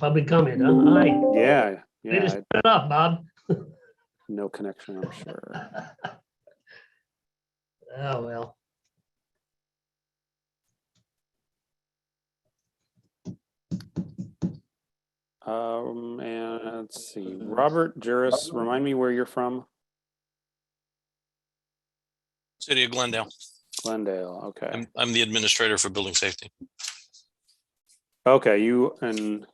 public comment, huh? All right. Yeah, Way to yeah. set it up, Bob. No connection, I'm sure. Oh, well. And let's see, Robert Juris, remind me where you're from. City of Glendale. Glendale, okay. I'm the administrator for building safety. Okay, you and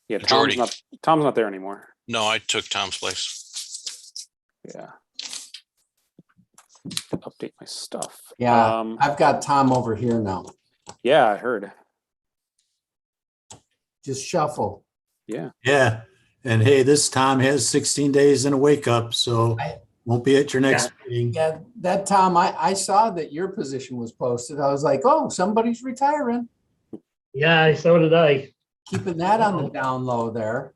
yeah, Majority. Tom's not there anymore. No, I took Tom's place. Yeah. Update my stuff. Yeah, I've got Tom over here now. Yeah, I heard. Just shuffle. Yeah. Yeah. And hey, this Tom has 16 days and a wake up, so won't be at your next meeting. Yeah, that Tom, I saw that your position was posted. I was like, oh, somebody's retiring. Yeah, so did I. Keeping that on the down low there.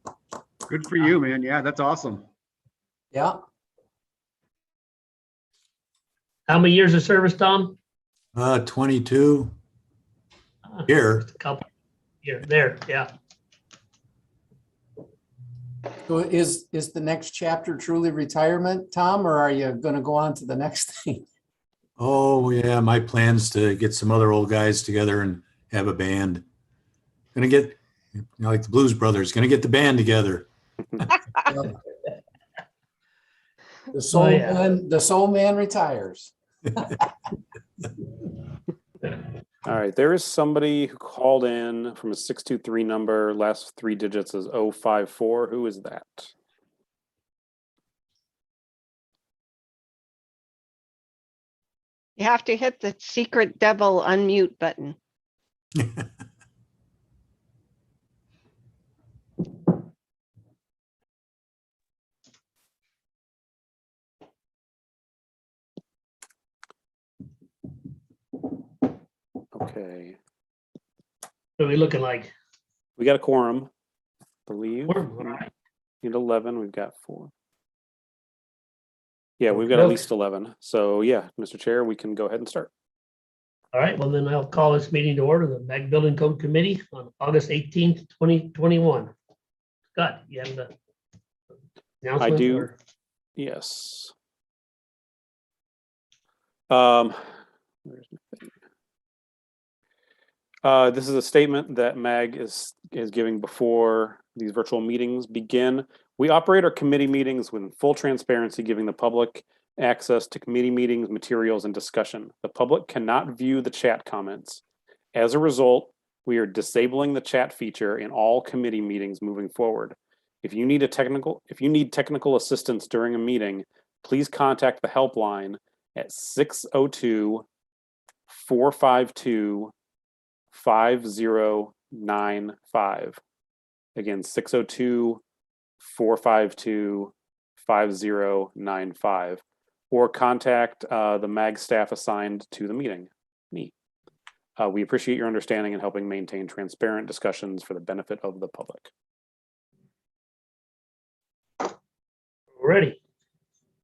Good for you, man. Yeah, that's awesome. Yeah. How many years of service, Tom? 22 here. Just a couple. Here, there, yeah. So is the next chapter truly retirement, Tom, or are you going to go on to the next thing? Oh yeah, my plan's to get some other old guys together and have a band. Gonna get, like the Blues Brothers, gonna get the band together. The soul Oh, yeah. man, the soul man retires. All right, there is somebody who called in from a 623 number, last three digits is 054. Who is that? You have to hit the secret devil unmute button. Okay, What are we looking like? we got a quorum, I believe. All right. Need 11, we've got 4. Yeah, we've got at least 11. So yeah, Mr. Chair, we can go ahead and start. All right, well, then I'll call this meeting to order, the MAG Building Code Committee on August 18th, 2021. Scott, you have the announcement? I do. or- Yes. Where's my thing? This is a statement that MAG is giving before these virtual meetings begin. We operate our committee meetings with full transparency, giving the public access to committee meetings, materials, and discussion. The public cannot view the chat comments. As a result, we are disabling the chat feature in all committee meetings moving forward. If you need technical assistance during a meeting, please contact the helpline at 602-452-5095. Again, 602-452-5095. Or contact the MAG staff assigned to the meeting, me. We appreciate your understanding and helping maintain transparent discussions for the benefit of the public. Ready.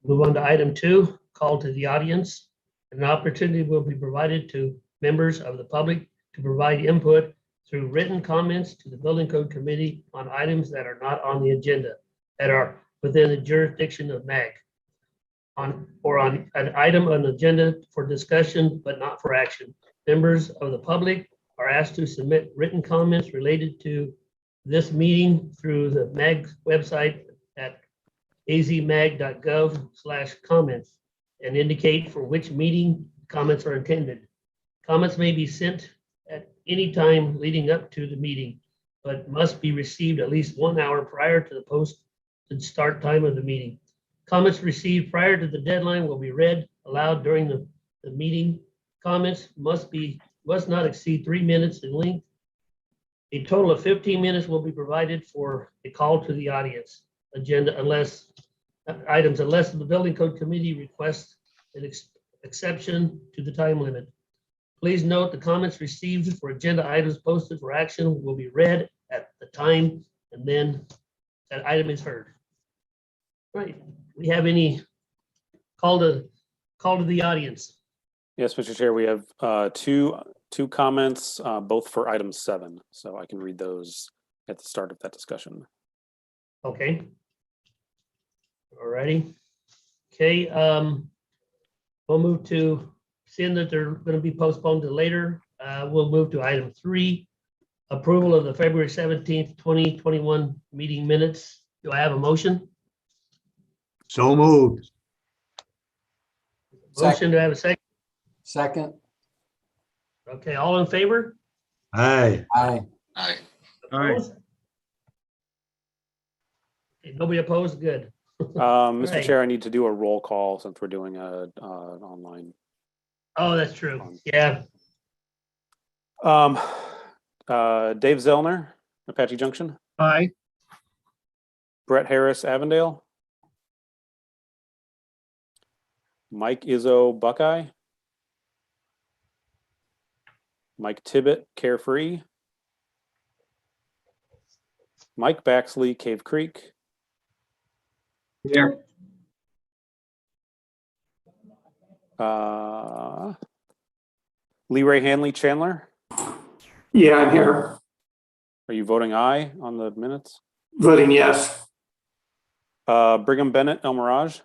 Move on to item 2, call to the audience. An opportunity will be provided to members of the public to provide input through written comments to the Building Code Committee on items that are not on the agenda, that are within the jurisdiction of MAG. On an item on the agenda for discussion, but not for action. Members of the public are asked to submit written comments related to this meeting through the MAG website at azmag.gov/comments and indicate for which meeting comments are intended. Comments may be sent at any time leading up to the meeting, but must be received at least 1 hour prior to the posted start time of the meeting. Comments received prior to the deadline will be read aloud during the meeting. Comments must not exceed 3 minutes in length. A total of 15 minutes will be provided for a call to the audience agenda unless the Building Code Committee requests an exception to the time limit. Please note the comments received for agenda items posted for action will be read at the time and then that item is heard. Right. We have any call to the audience? Yes, Mr. Chair, we have two comments, both for item 7. So I can read those at the start of that discussion. Okay. Alrighty. Okay, we'll move to, seeing that they're gonna be postponed to later, we'll move to item 3, approval of the February 17th, 2021 meeting minutes. Do I have a motion? So moved. Motion, do I have a second? Second, Okay, all in favor? Aye. aye. Aye. All right. Opposed? Okay, nobody opposed, good. Mr. Right. Chair, I need to do a roll call since we're doing an online. Oh, that's true, yeah. Dave Zellner, Apache Junction. Aye. Brett Harris, Avondale. Mike Izzo, Buckeye. Mike Tibbet, Carefree. Mike Baxley, Cave Creek. Here. Lee Ray Hanley, Chandler. Yeah, I'm here. Are you voting aye on the minutes? Voting yes. Brigham Bennett, El Mirage.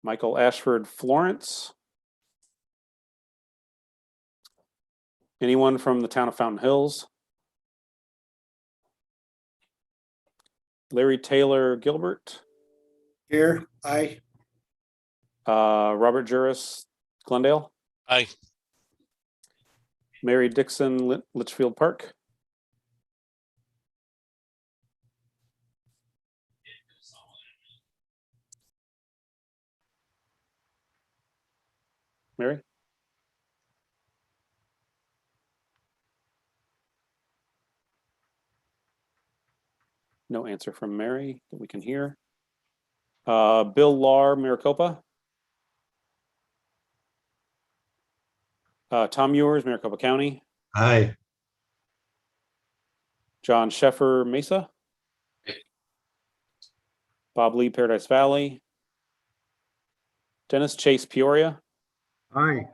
Michael Ashford, Florence. Anyone from the town of Fountain Hills? Larry Taylor, Gilbert. Here, aye. Robert Juris, Glendale. Aye. Mary Dixon, Litchfield Park. Mary? No answer from Mary that we can hear. Bill Lahr, Maricopa. Tom Ewers, Maricopa County. Aye. John Sheffer, Mesa. Bob Lee, Paradise Valley. Dennis Chase, Peoria. Aye.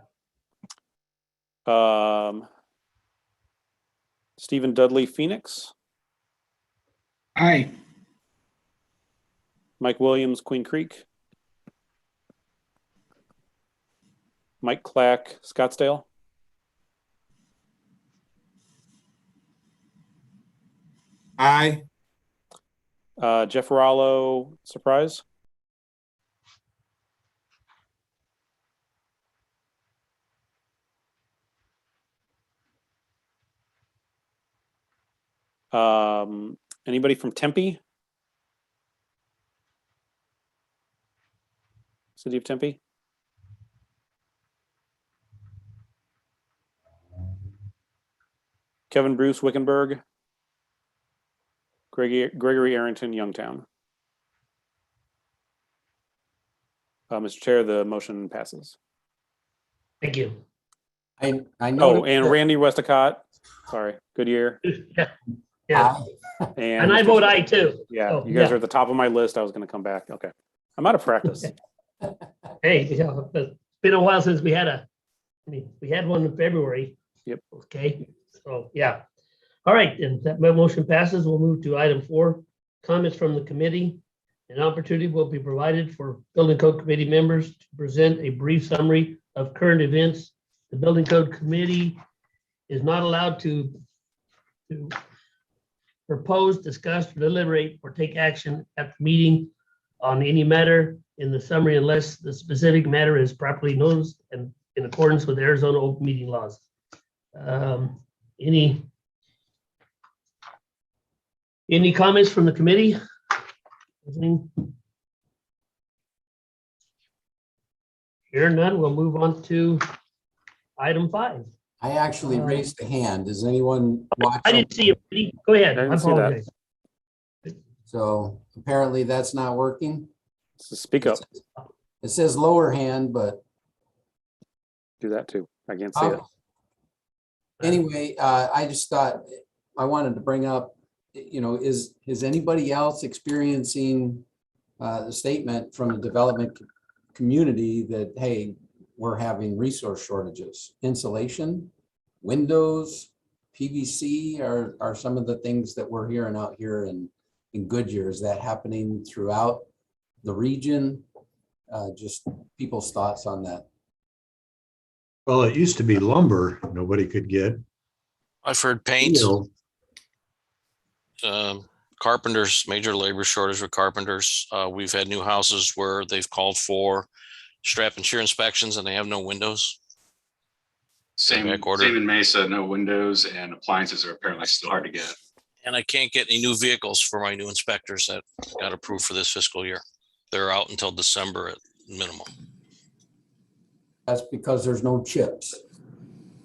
Stephen Dudley, Phoenix. Aye. Mike Williams, Queen Creek. Mike Clack, Scottsdale. Aye. Jeff Rollo, Surprise. Anybody from Tempe? City of Tempe? Kevin Bruce, Wickenburg. Gregory Arrington, Youngtown. Mr. Chair, the motion passes. Thank you. I Oh, know. and Randy Westacott, sorry, Goodyear. Yeah, yeah, and I Mr. vote aye too. Yeah, So, you guys yeah. are at the top of my list. I was going to come back. Okay. I'm out of practice. Hey, it's been a while since we had we had one in February. Yep. Okay, so, yeah. All right, and that motion passes. We'll move to item 4, comments from the committee. An opportunity will be provided for Building Code Committee members to present a brief summary of current events. The Building Code Committee is not allowed to propose, discuss, deliberate, or take action at the meeting on any matter in the summary unless the specific matter is properly noticed and in accordance with Arizona open meeting laws. Any comments from the committee? Anything? Hearing none, we'll move on to item 5. I actually raised a hand. Does anyone watch? I didn't see it. Go ahead. I I didn't see that. apologize. So apparently that's not working. So speak up. It says lower hand, but Do that too. I can't see it. anyway, I just thought I wanted to bring up, is anybody else experiencing the statement from the development community that, hey, we're having resource shortages, insulation, windows, PVC are some of the things that we're hearing out here in Goodyear. Is that happening throughout the region? Just people's thoughts on that. Well, it used to be lumber nobody could get. I've heard paint, Steel, carpenters, major labor shortage with carpenters. We've had new houses where they've called for strap and shear inspections and they have no windows. Same back order. in Mesa, no windows, and appliances are apparently still hard to get. And I can't get any new vehicles for my new inspectors that got approved for this fiscal year. They're out until December at minimum. That's because there's no chips.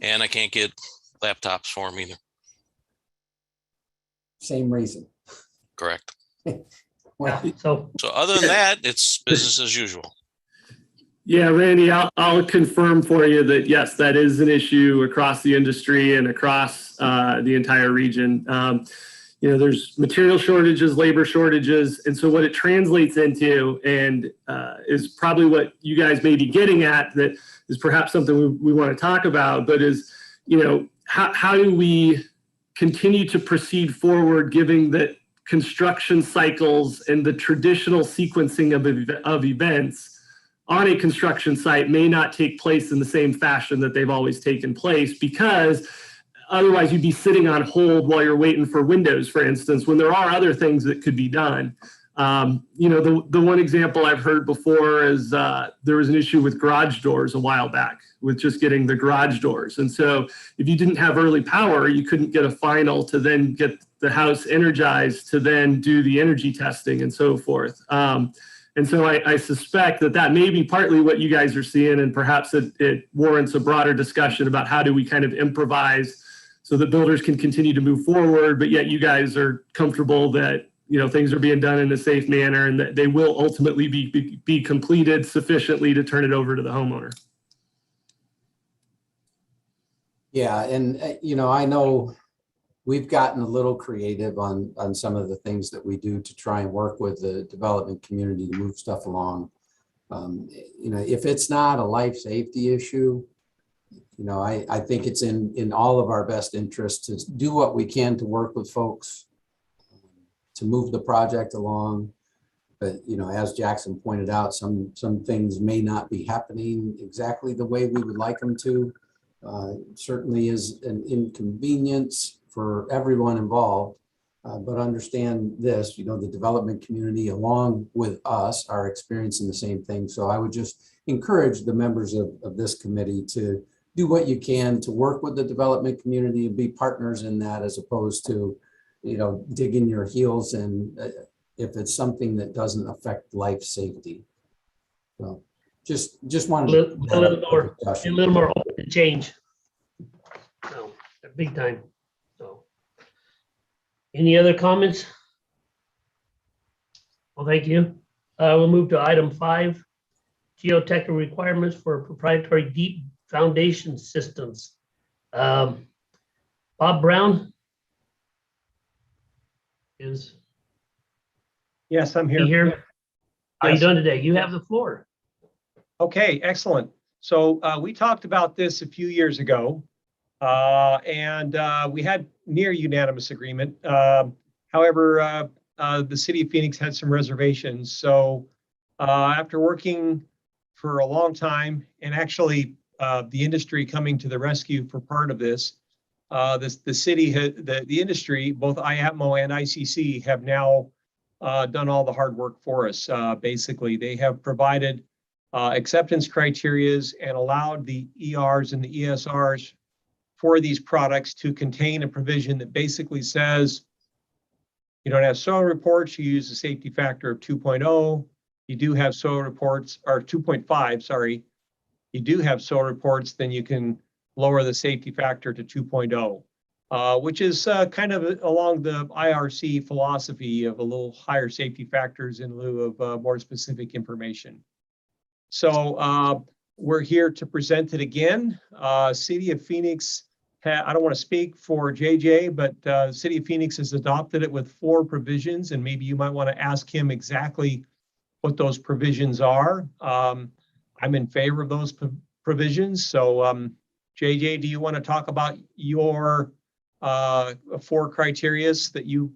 And I can't get laptops for them either. Same reason. Correct. Well, So So other than that, it's business as usual. Yeah, Randy, I'll confirm for you that yes, that is an issue across the industry and across the entire region. There's material shortages, labor shortages, and so what it translates into, and is probably what you guys may be getting at, that is perhaps something we want to talk about, but is, how do we continue to proceed forward, given that construction cycles and the traditional sequencing of events on a construction site may not take place in the same fashion that they've always taken place, because otherwise you'd be sitting on hold while you're waiting for windows, for instance, when there are other things that could be done. The one example I've heard before is there was an issue with garage doors a while back with just getting the garage doors. And so if you didn't have early power, you couldn't get a final to then get the house energized to then do the energy testing and so forth. And so I suspect that may be partly what you guys are seeing, and perhaps it warrants a broader discussion about how do we kind of improvise so that builders can continue to move forward, but yet you guys are comfortable that things are being done in a safe manner and that they will ultimately be completed sufficiently to turn it over to the homeowner. yeah, and I know we've gotten a little creative on some of the things that we do to try and work with the development community to move stuff along. If it's not a life safety issue, I think it's in all of our best interest to do what we can to work with folks to move the project along. But, as Jackson pointed out, some things may not be happening exactly the way we would like them to. Certainly is an inconvenience for everyone involved, but understand this, the development community along with us are experiencing the same thing. So I would just encourage the members of this committee to do what you can to work with the development community and be partners in that, as opposed to, digging your heels in if it's something that doesn't affect life safety. So just wanted a little more open to change. So, big time. So, any other comments? Well, thank you. We'll move to item 5, geotechnical requirements for proprietary deep foundation systems. Bob Brown is Yes, I'm he here. here. How you Yes. doing today? You have the floor. Okay, excellent. So we talked about this a few years ago, and we had near unanimous agreement. However, the city of Phoenix had some reservations. So after working for a long time, and actually the industry coming to the rescue for part of this, the city, the industry, both IAPMO and ICC have now done all the hard work for us. Basically, they have provided acceptance criterias and allowed the ERs and the ESRs for these products to contain a provision that basically says you don't have soil reports, you use a safety factor of 2.0. You do have soil reports, or 2.5, sorry. You do have soil reports, then you can lower the safety factor to 2.0, which is kind of along the IRC philosophy of a little higher safety factors in lieu of more specific information. So we're here to present it again. City of Phoenix, I don't want to speak for JJ, but City of Phoenix has adopted it with 4 provisions, and maybe you might want to ask him exactly what those provisions are. I'm in favor of those provisions. So JJ, do you want to talk about your 4 criterias that you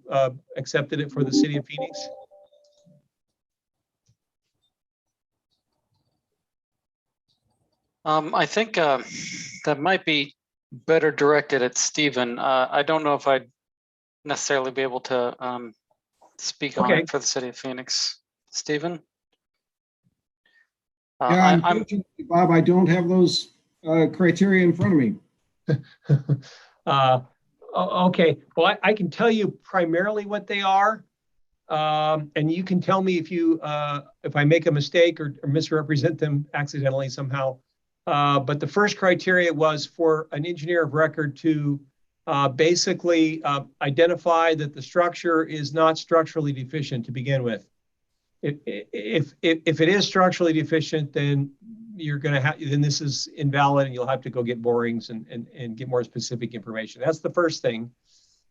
accepted it for the city of Phoenix? I think that might be better directed at Stephen. I don't know if I'd necessarily be able to speak on Okay. it for the city of Phoenix. Stephen? Yeah, unfortunately, Bob, I don't have those criteria in front of me. Okay, well, I can tell you primarily what they are. And you can tell me if I make a mistake or misrepresent them accidentally somehow. But the first criteria was for an engineer of record to basically identify that the structure is not structurally deficient to begin with. If it is structurally deficient, then then this is invalid and you'll have to go get borings and get more specific information. That's the first thing.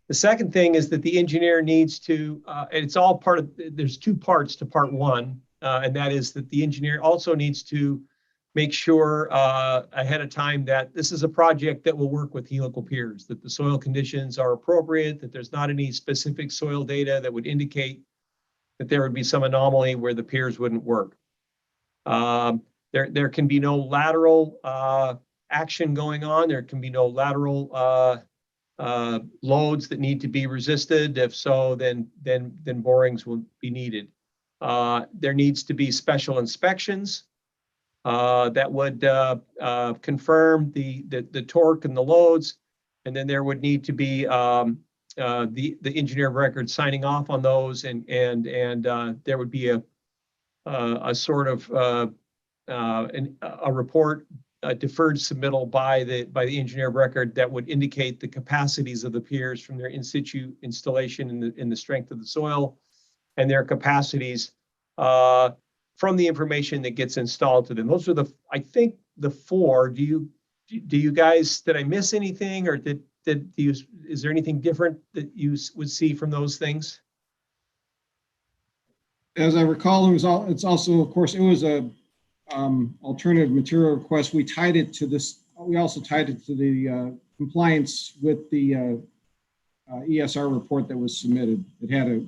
The second thing is that the engineer needs to, and it's all part of, there's 2 parts to part 1, and that is that the engineer also needs to make sure ahead of time that this is a project that will work with helical piers, that the soil conditions are appropriate, that there's not any specific soil data that would indicate that there would be some anomaly where the piers wouldn't work. There can be no lateral action going on. There can be no lateral loads that need to be resisted. If so, then borings will be needed. There needs to be special inspections that would confirm the torque and the loads, and then there would need to be the engineer of record signing off on those, and there would be a sort of a report, a deferred submittal by the engineer of record that would indicate the capacities of the piers from their in situ installation in the strength of the soil, and their capacities from the information that gets installed to them. Those are I think the 4. Do you guys, did I miss anything, or is there anything different that you would see from those things? As I recall, it's also, of course, it was a alternative material request. We tied it to this. We also tied it to the compliance with the ESR report that was submitted. It had to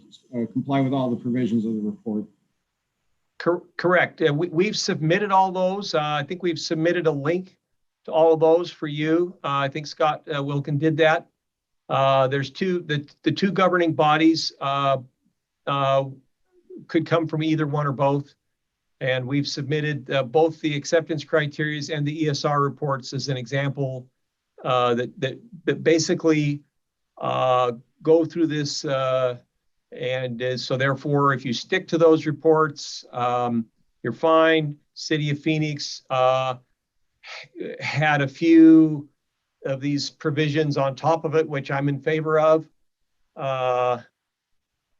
comply with all the provisions of the report. Correct. We've submitted all those. I think we've submitted a link to all of those for you. I think Scott Wilkin did that. There's the 2 governing bodies could come from either one or both. And we've submitted both the acceptance criteria and the ESR reports as an example that basically go through this. So therefore, if you stick to those reports, you're fine. City of Phoenix had a few of these provisions on top of it, which I'm in favor of,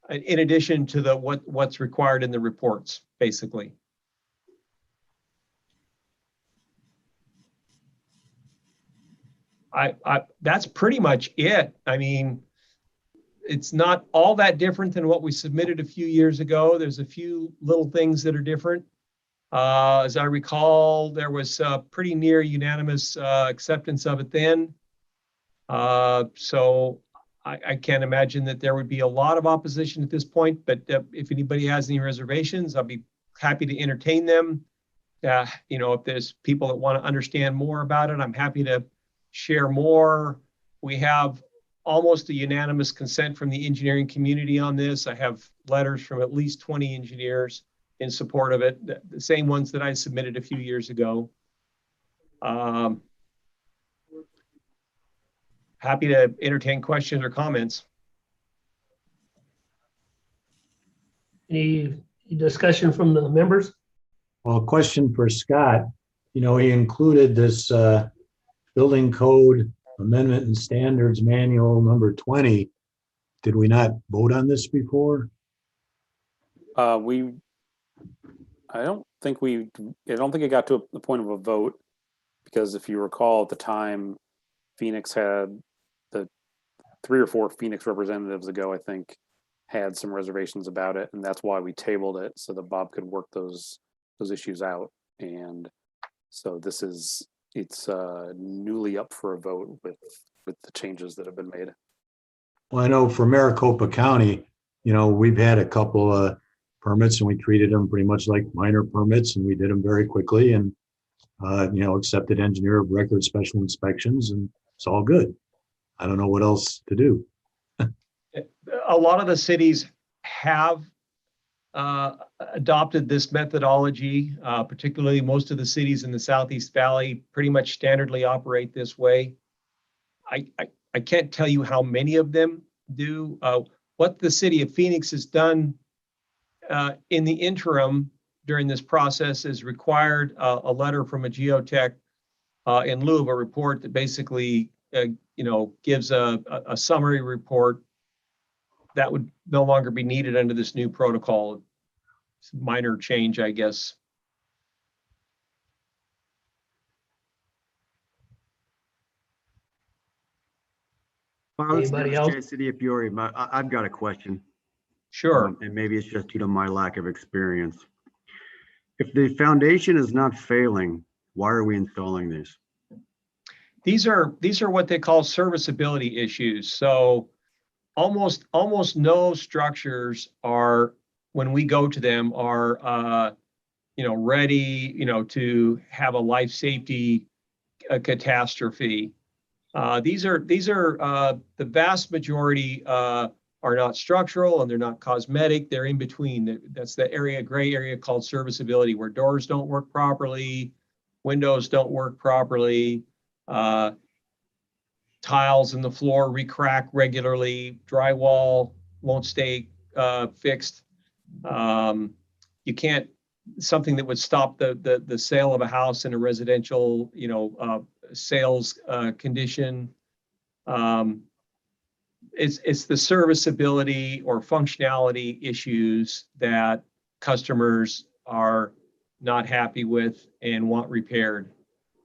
in addition to what's required in the reports, basically. That's pretty much it. I mean, it's not all that different than what we submitted a few years ago. There's a few little things that are different. As I recall, there was pretty near unanimous acceptance of it then. So I can't imagine that there would be a lot of opposition at this point, but if anybody has any reservations, I'll be happy to entertain them. If there's people that want to understand more about it, I'm happy to share more. We have almost a unanimous consent from the engineering community on this. I have letters from at least 20 engineers in support of it, the same ones that I submitted a few years ago. Happy to entertain questions or comments. Any discussion from the members? Well, a question for Scott. He included this building code amendment and standards manual number 20. Did we not vote on this before? I don't think it got to the point of a vote, because if you recall at the time, Phoenix had the 3 or 4 Phoenix representatives ago, I think, had some reservations about it, and that's why we tabled it so that Bob could work those issues out. And so this is it's newly up for a vote with the changes that have been made. Well, I know for Maricopa County, we've had a couple of permits and we treated them pretty much like minor permits and we did them very quickly and, accepted engineer of record special inspections and it's all good. I don't know what else to do. A lot of the cities have adopted this methodology, particularly most of the cities in the Southeast Valley pretty much standardly operate this way. I can't tell you how many of them do. What the city of Phoenix has done in the interim during this process is required a letter from a geotech in lieu of a report that basically gives a summary report that would no longer be needed under this new protocol. It's a minor change, I guess. Anybody else? City of Peoria, I've got a question. Sure. And maybe it's just due to my lack of experience. If the foundation is not failing, why are we installing these? These are what they call serviceability issues. So almost no structures are, when we go to them, are ready to have a life safety catastrophe. These are the vast majority are not structural and they're not cosmetic. They're in between. That's the gray area called serviceability, where doors don't work properly, windows don't work properly, tiles in the floor recrack regularly, drywall won't stay fixed. You can't, something that would stop the sale of a house in a residential sales condition. It's the serviceability or functionality issues that customers are not happy with and want repaired.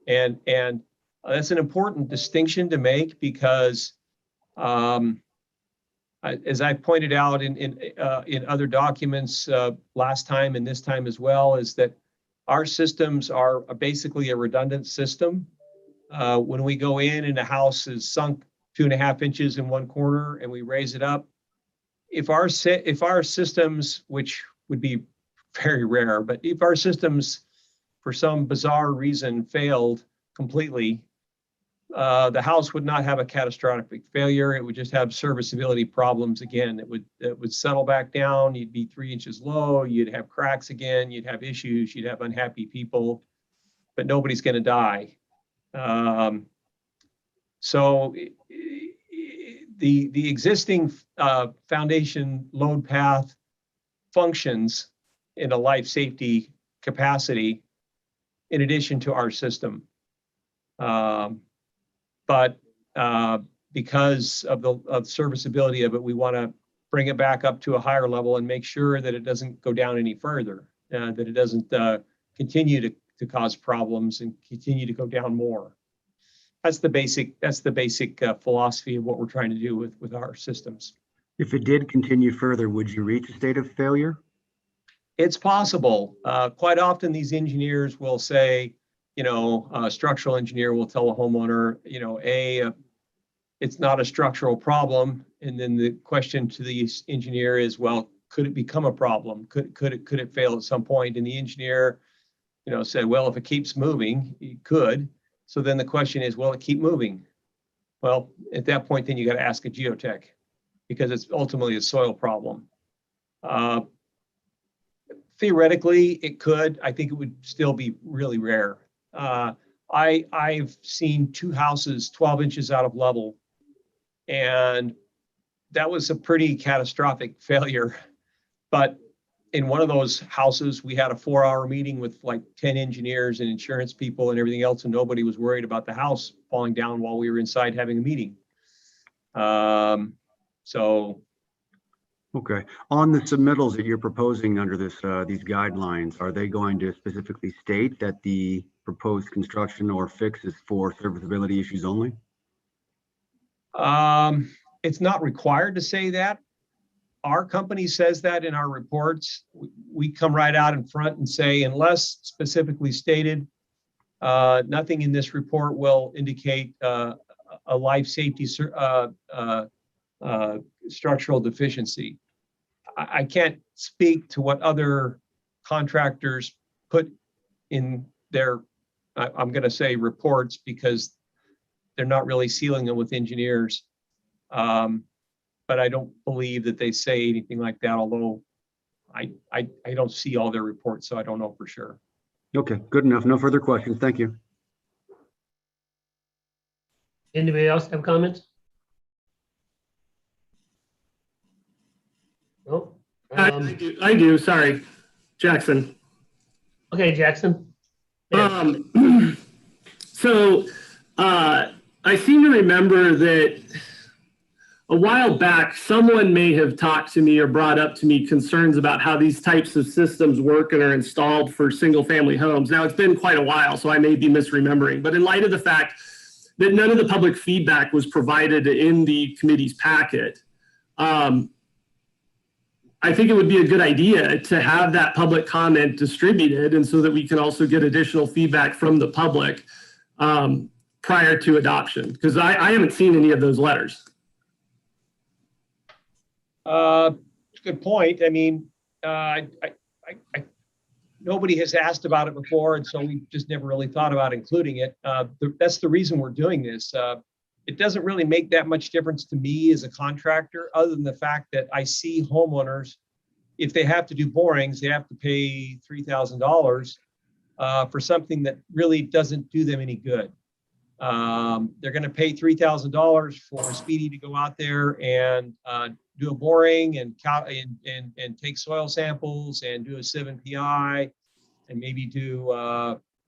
And that's an important distinction to make because as I pointed out in other documents last time and this time as well, is that our systems are basically a redundant system. When we go in and a house is sunk 2.5 inches in one corner and we raise it up, if our systems, which would be very rare, but if our systems for some bizarre reason failed completely, the house would not have a catastrophic failure. It would just have serviceability problems again. It would settle back down. You'd be 3 inches low. You'd have cracks again. You'd have issues. You'd have unhappy people, but nobody's going to die. So the existing foundation load path functions in a life safety capacity in addition to our system. But because of the serviceability of it, we want to bring it back up to a higher level and make sure that it doesn't go down any further, that it doesn't continue to cause problems and continue to go down more. That's the basic philosophy of what we're trying to do with our systems. If it did continue further, would you reach a state of failure? It's possible. Quite often these engineers will say, a structural engineer will tell a homeowner, it's not a structural problem. And then the question to the engineer is, well, could it become a problem? Could it fail at some point? And the engineer, said, well, if it keeps moving, it could. So then the question is, will it keep moving? Well, at that point, then you got to ask a geotech because it's ultimately a soil problem. Theoretically, it could. I think it would still be really rare. I've seen 2 houses 12 inches out of level, and that was a pretty catastrophic failure. But in one of those houses, we had a 4-hour meeting with like 10 engineers and insurance people and everything else, and nobody was worried about the house falling down while we were inside having a meeting. Okay. On the submittals that you're proposing under these guidelines, are they going to specifically state that the proposed construction or fix is for serviceability issues only? It's not required to say that. Our company says that in our reports. We come right out in front and say, unless specifically stated, Nothing in this report will indicate a life safety structural deficiency. I can't speak to what other contractors put in their, I'm going to say reports, because they're not really sealing them with engineers. But I don't believe that they say anything like that, although I don't see all their reports, so I don't know for sure. Okay, good enough. No further questions. Thank you. Anybody else have comments? No? I do, sorry, Jackson. Okay, Jackson. So I seem to remember that a while back, someone may have talked to me or brought up to me concerns about how these types of systems work and are installed for single family homes. Now, it's been quite a while, so I may be misremembering, but in light of the fact that none of the public feedback was provided in the committee's packet, I think it would be a good idea to have that public comment distributed, and so that we can also get additional feedback from the public prior to adoption, because I haven't seen any of those letters. Good point. I mean, nobody has asked about it before, and so we just never really thought about including it. That's the reason we're doing this. It doesn't really make that much difference to me as a contractor, other than the fact that I see homeowners, if they have to do borings, they have to pay $3,000 for something that really doesn't do them any good. They're going to pay $3,000 for Speedy to go out there and do a boring and take soil samples and do a sieve and PI and maybe do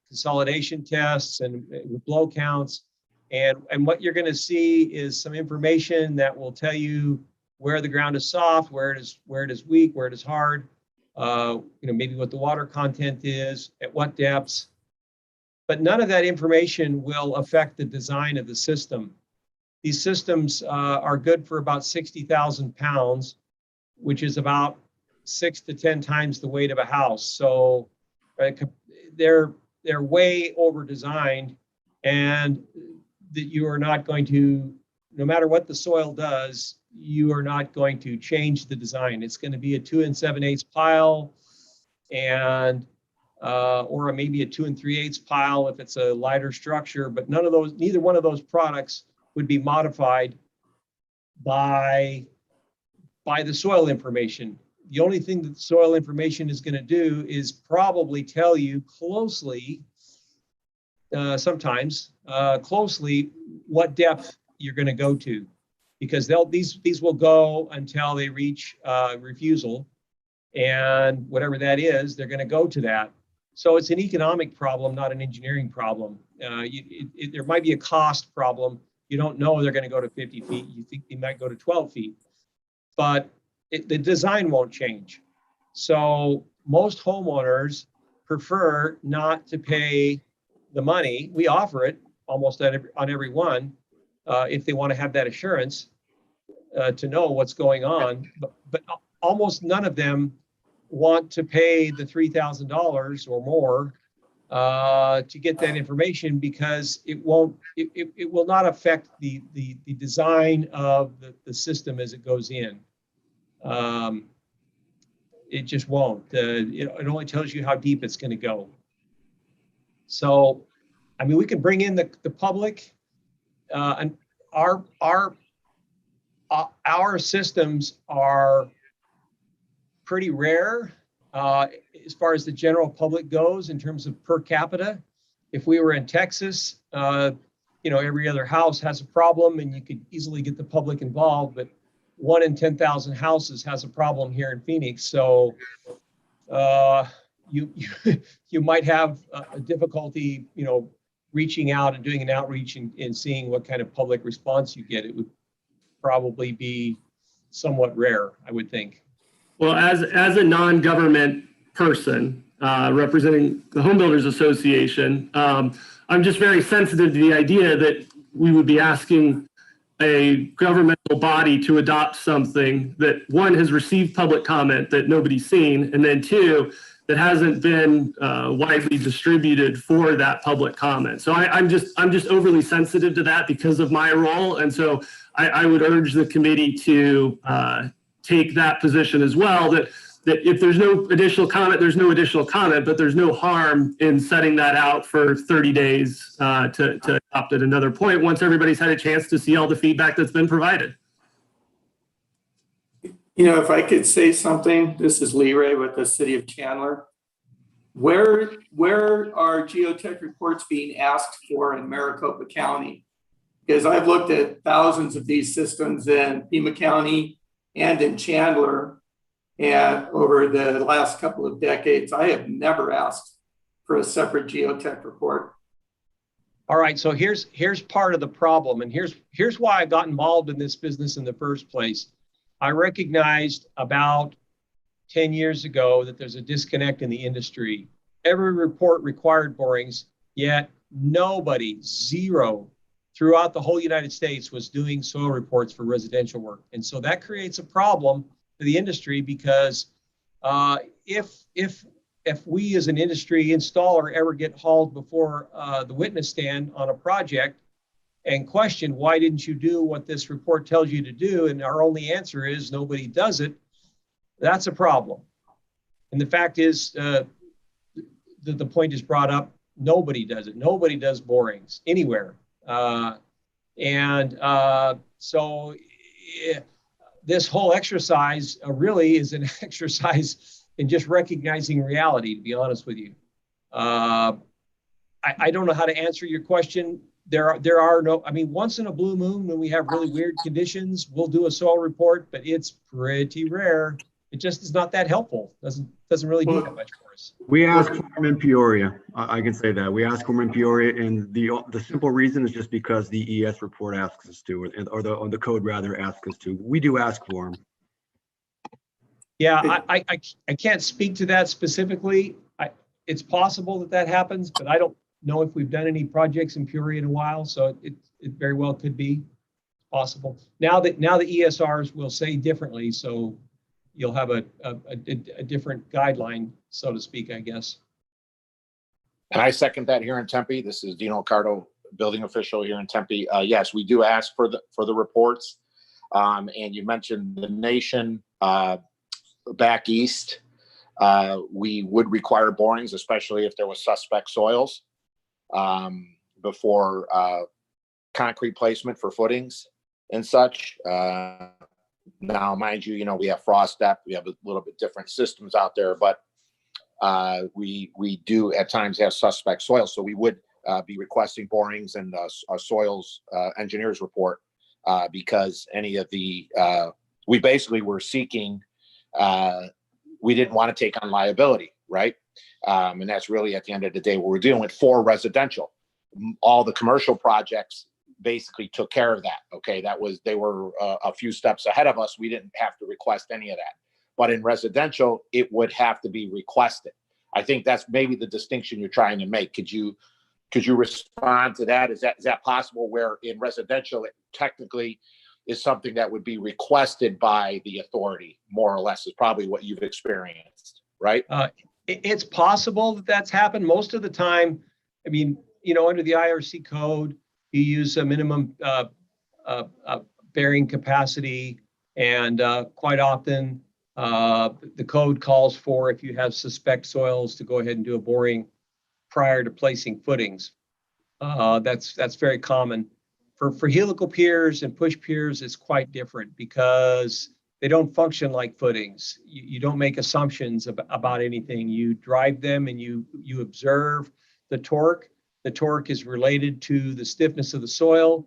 consolidation tests and with blow counts. And what you're going to see is some information that will tell you where the ground is soft, where it is weak, where it is hard, maybe what the water content is, at what depths. But none of that information will affect the design of the system. These systems are good for about 60,000 pounds, which is about 6 to 10 times the weight of a house. So they're way over designed, and that you are not going to, no matter what the soil does, you are not going to change the design. It's going to be a 2 7/8 pile, and or maybe a 2 3/8 pile if it's a lighter structure. But neither one of those products would be modified by the soil information. The only thing that the soil information is going to do is probably tell you closely, sometimes closely, what depth you're going to go to, because these will go until they reach refusal, and whatever that is, they're going to go to that. So it's an economic problem, not an engineering problem. There might be a cost problem. You don't know they're going to go to 50 feet. You think they might go to 12 feet, but the design won't change. So most homeowners prefer not to pay the money. We offer it almost on every one if they want to have that assurance to know what's going on. But almost none of them want to pay the $3,000 or more to get that information, because it will not affect the design of the system as it goes in. It just won't. It only tells you how deep it's going to go. So, I mean, we can bring in the public, and our systems are pretty rare as far as the general public goes in terms of per capita. If we were in Texas, every other house has a problem and you could easily get the public involved, but 1 in 10,000 houses has a problem here in Phoenix. So you might have a difficulty, reaching out and doing an outreach and seeing what kind of public response you get. It would probably be somewhat rare, I would think. Well, as a non-government person representing the Home Builders Association, I'm just very sensitive to the idea that we would be asking a governmental body to adopt something that, one, has received public comment that nobody's seen, and then two, that hasn't been widely distributed for that public comment. So I'm just overly sensitive to that because of my role. And so I would urge the committee to take that position as well, that if there's no additional comment, there's no additional comment, but there's no harm in setting that out for 30 days to adopt at another point once everybody's had a chance to see all the feedback that's been provided. You know, if I could say something, this is Lee Ray with the City of Chandler. Where are geotech reports being asked for in Maricopa County? Because I've looked at thousands of these systems in Pima County and in Chandler, and over the last couple of decades, I have never asked for a separate geotech report. All right, so here's part of the problem, and here's why I got involved in this business in the first place. I recognized about 10 years ago that there's a disconnect in the industry. Every report required borings, yet nobody, zero, throughout the whole United States was doing soil reports for residential work. And so that creates a problem for the industry because if we as an industry installer ever get hauled before the witness stand on a project and question, why didn't you do what this report tells you to do? And our only answer is nobody does it. That's a problem. And the fact is, the point is brought up, nobody does it. Nobody does borings anywhere. So this whole exercise really is an exercise in just recognizing reality, to be honest with you. I don't know how to answer your question. There are no, I mean, once in a blue moon when we have really weird conditions, we'll do a soil report, but it's pretty rare. It just is not that helpful. Doesn't really do that much for us. We ask for them in Peoria. I can say that. We ask for them in Peoria, and the simple reason is just because the ES report asks us to, or the code rather asks us to. We do ask for them. Yeah, I can't speak to that specifically. It's possible that happens, but I don't know if we've done any projects in Peoria in a while, so it very well could be possible. Now the ESRs will say differently, so you'll have a different guideline, so to speak, I guess. And I second that here in Tempe. This is Dino Cardo, building official here in Tempe. Yes, we do ask for the reports. And you mentioned the nation back east. We would require borings, especially if there was suspect soils before concrete placement for footings and such. Now, mind you, we have frost depth, we have a little bit different systems out there, but we do at times have suspect soil. So we would be requesting borings and a soils engineers report because any of the, we basically were seeking, we didn't want to take on liability, right? And that's really at the end of the day what we're dealing with for residential. All the commercial projects basically took care of that. Okay, they were a few steps ahead of us. We didn't have to request any of that. But in residential, it would have to be requested. I think that's maybe the distinction you're trying to make. Could you respond to that? Is that possible where in residential it technically is something that would be requested by the authority, more or less, is probably what you've experienced, right? It's possible that that's happened. Most of the time, I mean, under the IRC code, you use a minimum bearing capacity, and quite often the code calls for, if you have suspect soils, to go ahead and do a boring prior to placing footings. That's very common. For helical piers and push piers, it's quite different because they don't function like footings. You don't make assumptions about anything. You drive them and you observe the torque. The torque is related to the stiffness of the soil,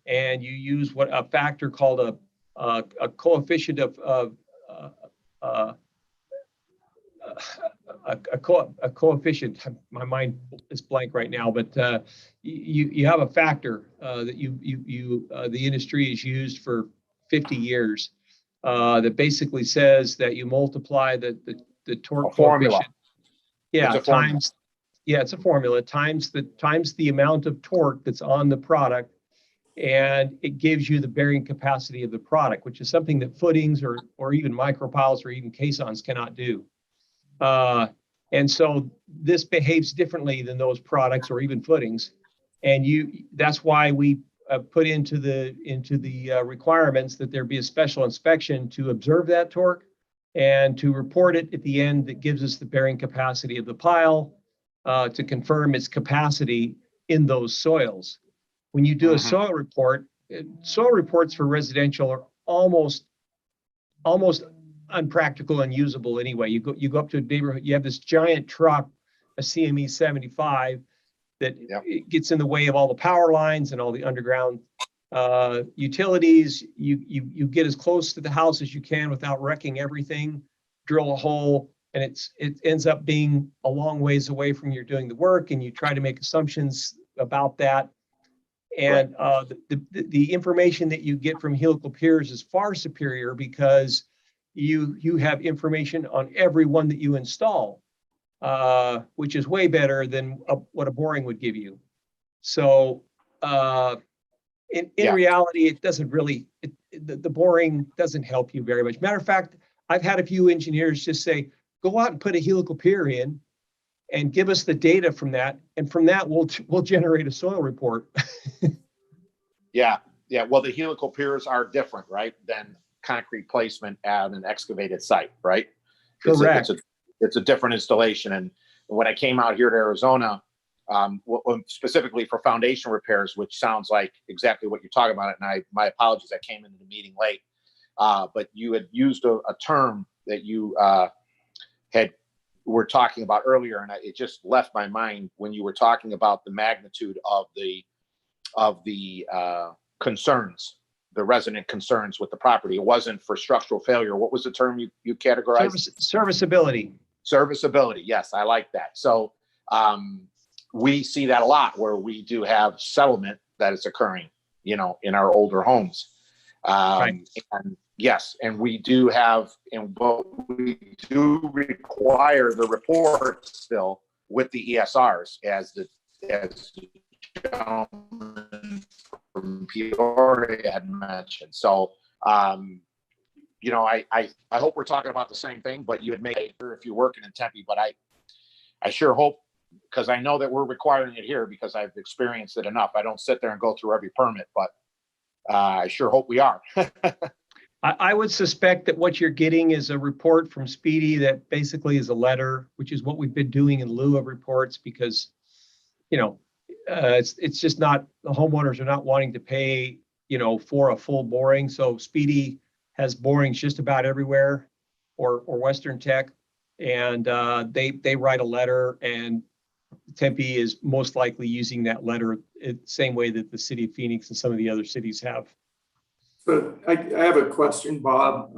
and you use a factor called a coefficient of a coefficient. My mind is blank right now, but you have a factor that the industry has used for 50 years that basically says that you multiply the torque coefficient. Yeah, times. Yeah, it's a formula times the amount of torque that's on the product, and it gives you the bearing capacity of the product, which is something that footings or even micropiles or even caissons cannot do. And so this behaves differently than those products or even footings. And that's why we put into the requirements that there be a special inspection to observe that torque and to report it at the end that gives us the bearing capacity of the pile to confirm its capacity in those soils. When you do a soil report, soil reports for residential are almost unpractical and usable anyway. You go up to a neighborhood, you have this giant truck, a CME 75, that it gets in the way of all the power lines and all the underground utilities. You get as close to the house as you can without wrecking everything, drill a hole, and it ends up being a long ways away from you doing the work, and you try to make assumptions about that. And the information that you get from helical piers is far superior because you have information on every one that you install, which is way better than what a boring would give you. So in reality, it doesn't really, the boring doesn't help you very much. Matter of fact, I've had a few engineers just say, go out and put a helical pier in and give us the data from that. And from that, we'll generate a soil report. Yeah. Well, the helical piers are different, right, than concrete placement at an excavated site, right? Correct. It's a different installation. And when I came out here to Arizona, specifically for foundation repairs, which sounds like exactly what you're talking about. And my apologies, I came into the meeting late, but you had used a term that you were talking about earlier, and it just left my mind when you were talking about the magnitude of the concerns, the resident concerns with the property. It wasn't for structural failure. What was the term you categorized? Serviceability. Serviceability. Yes, I like that. So we see that a lot where we do have settlement that is occurring, in our older homes. Right. And yes, and we do have, but we do require the report still with the ESRs as the gentleman from Peoria had mentioned. So, I hope we're talking about the same thing, but you had made it if you're working in Tempe, but I sure hope, because I know that we're requiring it here because I've experienced it enough. I don't sit there and go through every permit, but I sure hope we are. I would suspect that what you're getting is a report from Speedy that basically is a letter, which is what we've been doing in lieu of reports because, it's just not, the homeowners are not wanting to pay, for a full boring. So Speedy has borings just about everywhere, or Western Tech, and they write a letter, and Tempe is most likely using that letter the same way that the city of Phoenix and some of the other cities have. So I have a question, Bob.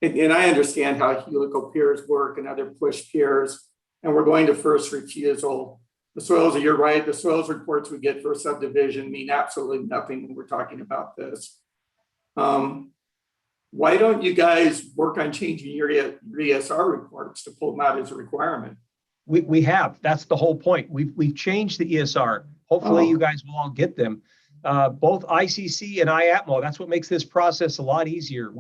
And I understand how helical piers work and other push piers, and we're going to first refusal. The soils, you're right, the soils reports we get for subdivision mean absolutely nothing when we're talking about this. Why don't you guys work on changing your ESR reports to pull them out as a requirement? We have. That's the whole point. We've changed the ESR. Hopefully you guys will all get them. Both ICC and IATMO. That's what makes this process a lot easier.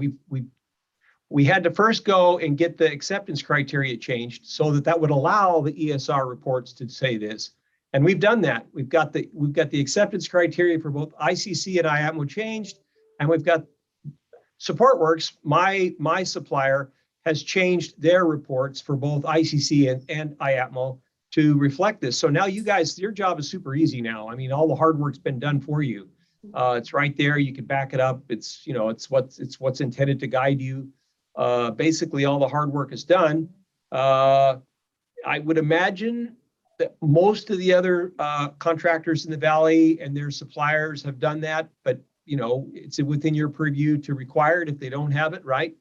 We had to first go and get the acceptance criteria changed so that would allow the ESR reports to say this. And we've done that. We've got the acceptance criteria for both ICC and IATMO changed, and we've got SupportWorks, my supplier, has changed their reports for both ICC and IATMO to reflect this. So now you guys, your job is super easy now. I mean, all the hard work's been done for you. It's right there. You can back it up. It's what's intended to guide you. Basically, all the hard work is done. I would imagine that most of the other contractors in the valley and their suppliers have done that, but it's within your purview to require it if they don't have it, right?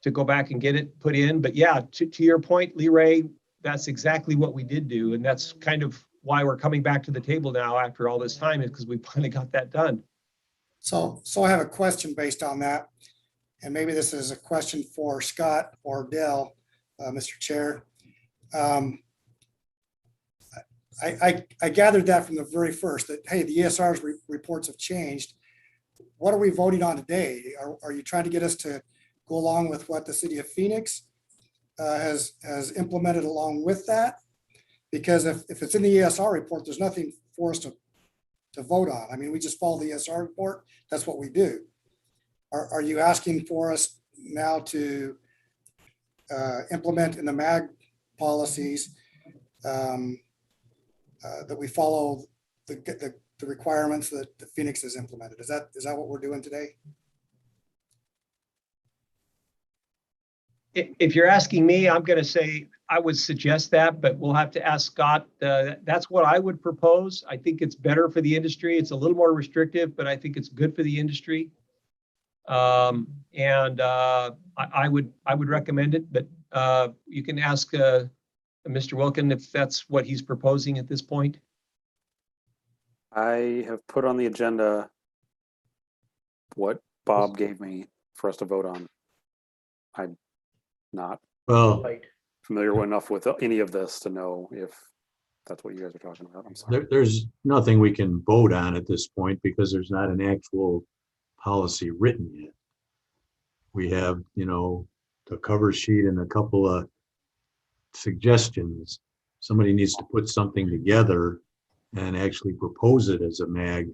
To go back and get it put in. But yeah, to your point, Lee Ray, that's exactly what we did do. And that's kind of why we're coming back to the table now after all this time, is because we finally got that done. So I have a question based on that. And maybe this is a question for Scott or Dell, Mr. Chair. I gathered that from the very first that, hey, the ESR's reports have changed. What are we voting on today? Are you trying to get us to go along with what the city of Phoenix has implemented along with that? Because if it's in the ESR report, there's nothing for us to vote on. I mean, we just follow the ESR report. That's what we do. Are you asking for us now to implement in the MAG policies that we follow the requirements that the Phoenix has implemented? Is that what we're doing today? If you're asking me, I'm going to say I would suggest that, but we'll have to ask Scott. That's what I would propose. I think it's better for the industry. It's a little more restrictive, but I think it's good for the industry. I would recommend it, but you can ask Mr. Wilkin if that's what he's proposing at this point. I have put on the agenda what Bob gave me for us to vote on. I'm not Well, familiar enough with any of this to know if that's what you guys are talking about. I'm sorry. there's nothing we can vote on at this point because there's not an actual policy written yet. We have, the cover sheet and a couple of suggestions. Somebody needs to put something together and actually propose it as a MAG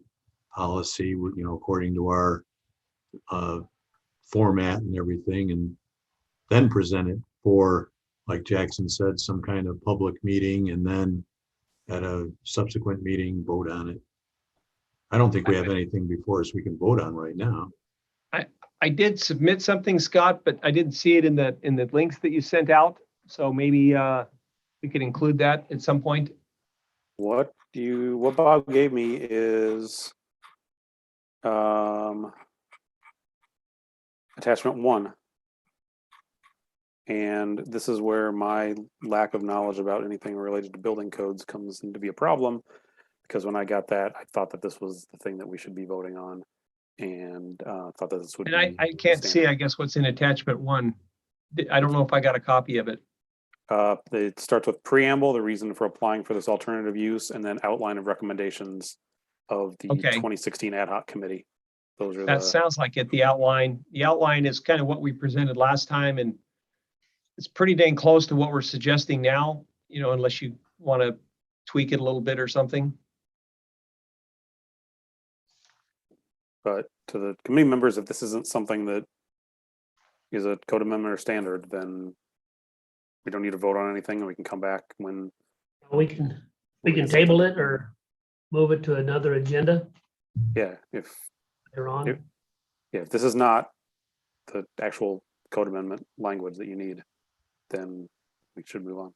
policy, according to our format and everything, and then present it for, like Jackson said, some kind of public meeting, and then at a subsequent meeting, vote on it. I don't think we have anything before us we can vote on right now. I did submit something, Scott, but I didn't see it in the links that you sent out. So maybe we could include that at some point. What Bob gave me is attachment 1. And this is where my lack of knowledge about anything related to building codes comes into be a problem, because when I got that, I thought that this was the thing that we should be voting on, and thought that this would. And I can't see, I guess, what's in attachment 1. I don't know if I got a copy of it. It starts with preamble, the reason for applying for this alternative use, and then outline of recommendations of the 2016 ad hoc committee. Those are that sounds like it. The outline is kind of what we presented last time, and it's pretty dang close to what we're suggesting now, unless you want to tweak it a little bit or something. But to the committee members, if this isn't something that is a code amendment or standard, then we don't need to vote on anything, and we can come back when we can table it or move it to another agenda. Yeah, if you're on. If this is not the actual code amendment language that you need, then we should move on.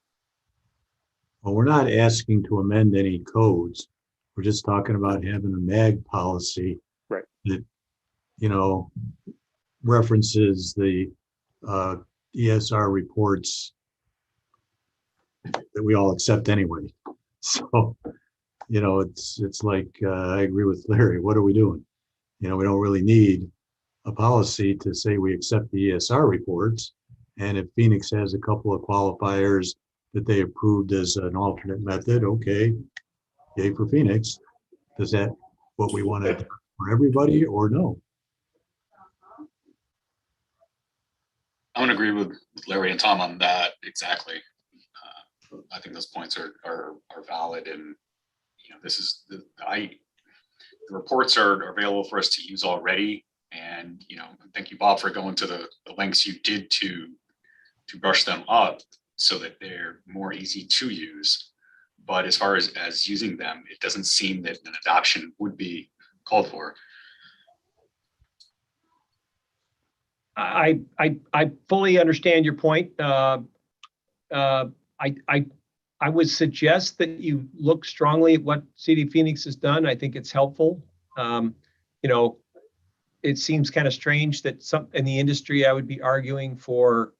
Well, we're not asking to amend any codes. We're just talking about having a MAG policy, right? That, references the ESR reports that we all accept anyway. So, it's like, I agree with Larry. What are we doing? We don't really need a policy to say we accept the ESR reports. And if Phoenix has a couple of qualifiers that they approved as an alternate method, okay, yay for Phoenix. Is that what we want to do for everybody or no? I'm going to agree with Larry and Tom on that exactly. I think those points are valid, and this is the reports are available for us to use already, and thank you, Bob, for going to the lengths you did to brush them up so that they're more easy to use. But as far as using them, it doesn't seem that an adoption would be called for. I fully understand your point. I would suggest that you look strongly at what City of Phoenix has done. I think it's helpful. It seems kind of strange that some in the industry, I would be arguing for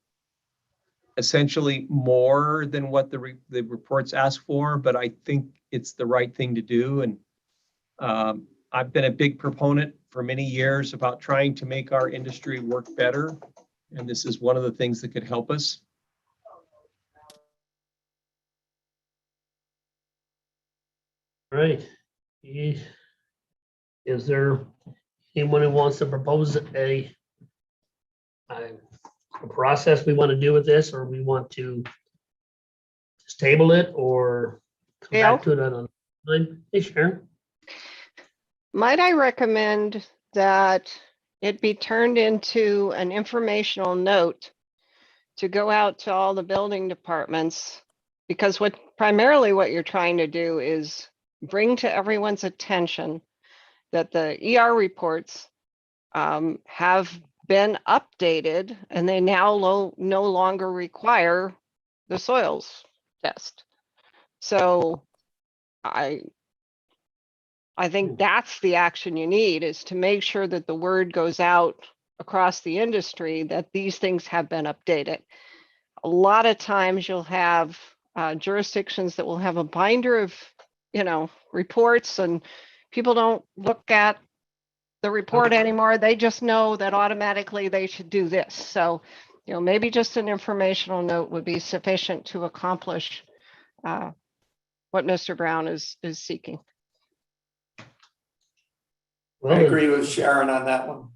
essentially more than what the reports ask for, but I think it's the right thing to do. And I've been a big proponent for many years about trying to make our industry work better. And this is one of the things that could help us. Right. Is there anyone who wants to propose a a process we want to do with this, or we want to just table it or come back to it on a time? Hey, Sharon. Might I recommend that it be turned into an informational note to go out to all the building departments? Because primarily what you're trying to do is bring to everyone's attention that the ER reports have been updated and they now no longer require the soils test. So I think that's the action you need, is to make sure that the word goes out across the industry that these things have been updated. A lot of times you'll have jurisdictions that will have a binder of, reports, and people don't look at the report anymore. They just know that automatically they should do this. So, maybe just an informational note would be sufficient to accomplish what Mr. Brown is seeking. I agree with Sharon on that one.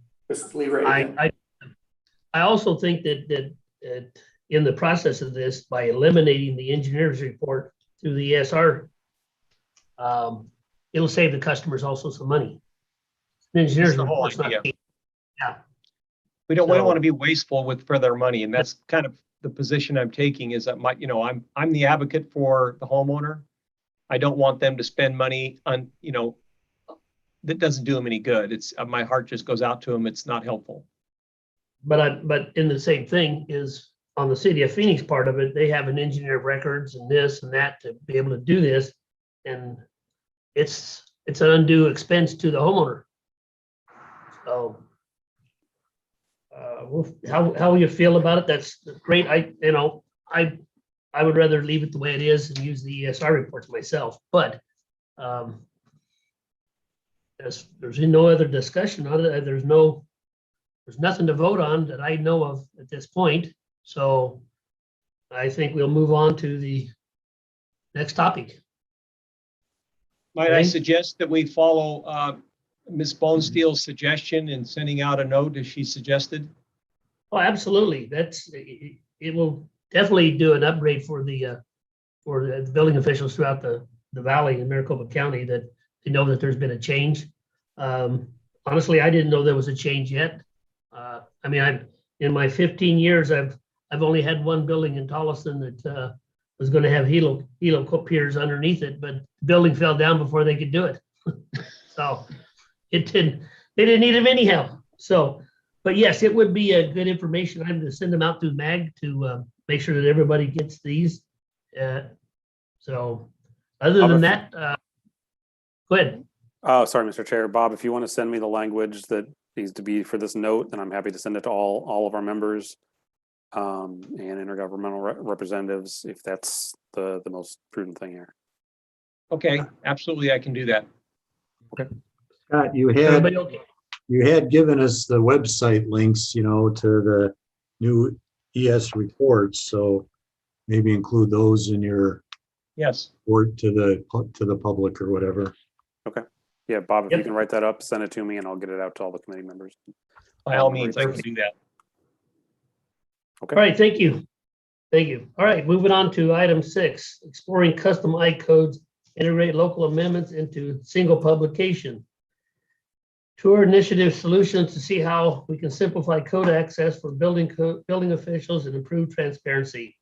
I also think that in the process of this, by eliminating the engineer's report through the ESR, it'll save the customers also some money. The engineer's report's not. Yeah. We don't want to be wasteful for their money, and that's kind of the position I'm taking. Is that I'm the advocate for the homeowner. I don't want them to spend money on that doesn't do them any good. It's my heart just goes out to them. It's not helpful. But in the same thing is on the city of Phoenix part of it, they have an engineer of records and this and that to be able to do this, and it's an undue expense to the homeowner. So, how you feel about it? That's great. I would rather leave it the way it is and use the ESR reports myself, but there's no other discussion on it. There's nothing to vote on that I know of at this point. So I think we'll move on to the next topic. Might I suggest that we follow Ms. Bonesteel's suggestion in sending out a note as she suggested? Oh, absolutely. It will definitely do an upgrade for the building officials throughout the valley in Maricopa County, that they know that there's been a change. Honestly, I didn't know there was a change yet. In my 15 years, I've only had one building in Tolleson that was going to have helo piers underneath it, but the building fell down before they could do it. So they didn't need them anyhow. So, but yes, it would be a good information. I'm going to send them out through MAG to make sure that everybody gets these. So other than that, go ahead. Oh, sorry, Mr. Chair. Bob, if you want to send me the language that needs to be for this note, then I'm happy to send it to all of our members and intergovernmental representatives, if that's the most prudent thing here. Okay, absolutely, I can do that. Okay. Scott, you had given us the website links, to the new ES reports, so maybe include those in your report to the public or whatever. Okay. Yeah, Bob, if you can write that up, send it to me, and I'll get it out to all the committee members. By all means, I can do that. Okay. All right, thank you. Thank you. All right, moving on to item 6, exploring custom I-codes, integrate local amendments into single publication. Tour initiative solutions to see how we can simplify code access for building officials and improve transparency.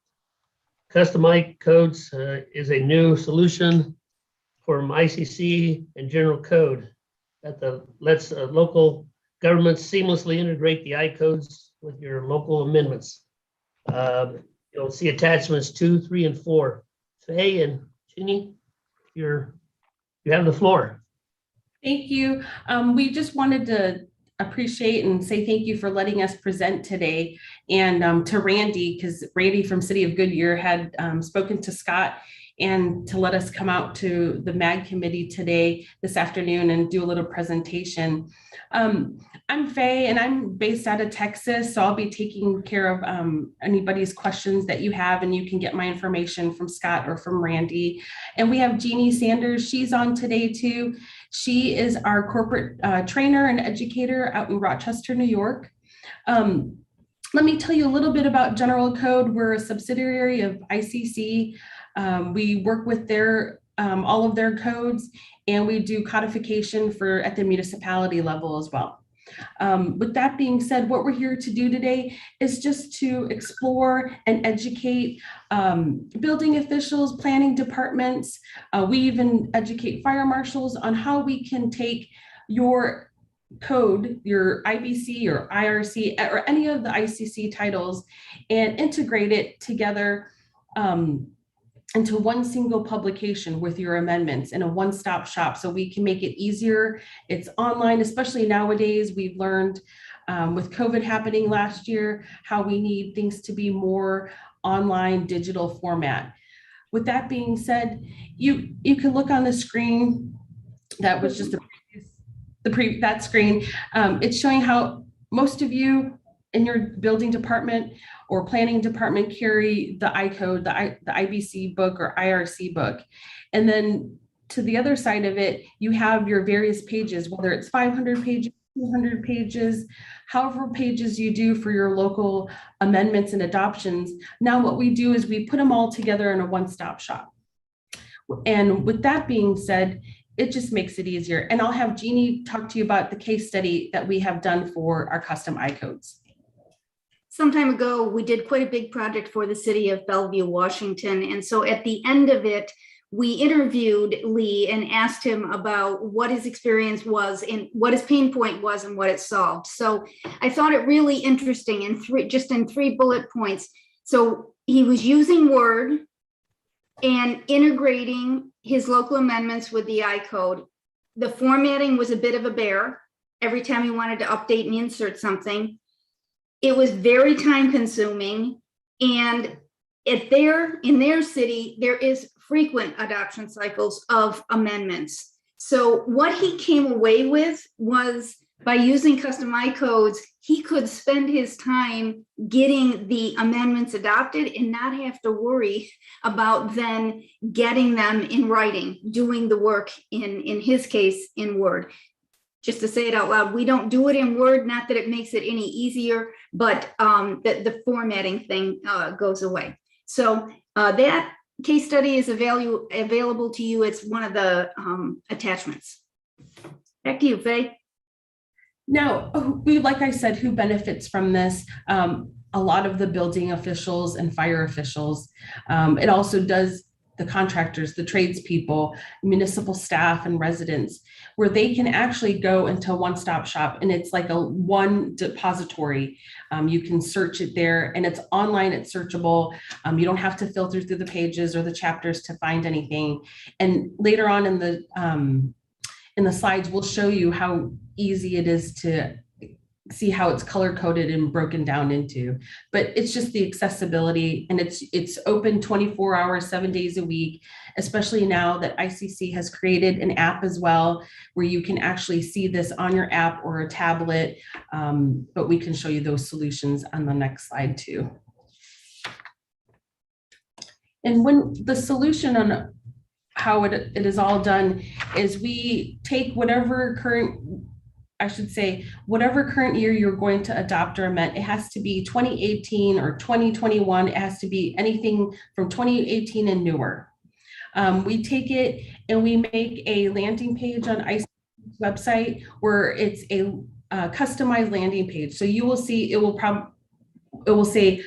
Custom I-codes is a new solution from ICC and general code that lets local governments seamlessly integrate the I-codes with your local amendments. You'll see attachments 2, 3, and 4. Faye and Ginny, you have the floor. Thank you. We just wanted to appreciate and say thank you for letting us present today, and to Randy, because Randy from City of Goodyear had spoken to Scott, and to let us come out to the MAG committee this afternoon and do a little presentation. I'm Faye, and I'm based out of Texas, so I'll be taking care of anybody's questions that you have, and you can get my information from Scott or from Randy. And we have Jeannie Sanders. She's on today too. She is our corporate trainer and educator out in Rochester, New York. let me tell you a little bit about General Code. We're a subsidiary of ICC. We work with their all of their codes, and we do codification for at the municipality level as well. With that being said, what we're here to do today is just to explore and educate building officials, planning departments. We even educate fire marshals on how we can take your code, your IBC or IRC, or any of the ICC titles, and integrate it together into one single publication with your amendments in a one-stop shop, so we can make it easier. It's online, especially nowadays. We've learned with COVID happening last year, how we need things to be more online, digital format. With that being said, you can look on the screen. That was just that screen. It's showing how most of you in your building department or planning department carry the I-code, the IBC book or IRC book. And then to the other side of it, you have your various pages, whether it's 500 pages, 200 pages, however pages you do for your local amendments and adoptions. Now what we do is we put them all together in a one-stop shop. And with that being said, it just makes it easier. And I'll have Jeannie talk to you about the case study that we have done for our custom I-codes. Some time ago, we did quite a big project for the city of Bellevue, Washington. And so at the end of it, we interviewed Lee and asked him about what his experience was and what his pain point was and what it solved. So I thought it really interesting in three bullet points. So he was using Word and integrating his local amendments with the I-code. The formatting was a bit of a bear every time he wanted to update and insert something. It was very time consuming, and in their city, there is frequent adoption cycles of amendments. So what he came away with was, by using custom I-codes, he could spend his time getting the amendments adopted and not have to worry about then getting them in writing, doing the work in his case in Word. Just to say it out loud, we don't do it in Word, not that it makes it any easier, but the formatting thing goes away. So that case study is available to you. It's one of the attachments. Back to you, Faye. Now, like I said, who benefits from this? A lot of the building officials and fire officials. It also does the contractors, the tradespeople, municipal staff and residents, where they can actually go into a one-stop shop, and it's like a one depository. You can search it there, and it's online, it's searchable. You don't have to filter through the pages or the chapters to find anything. And later on in the slides, we'll show you how easy it is to see how it's color coded and broken down into, but it's just the accessibility, and it's open 24 hours, 7 days a week, especially now that ICC has created an app as well, where you can actually see this on your app or a tablet, but we can show you those solutions on the next slide too. And when the solution on how it is all done is we take whatever current year you're going to adopt or amend. It has to be 2018 or 2021. It has to be anything from 2018 and newer. We take it and we make a landing page on ICC's website where it's a customized landing page. So you will see, it will say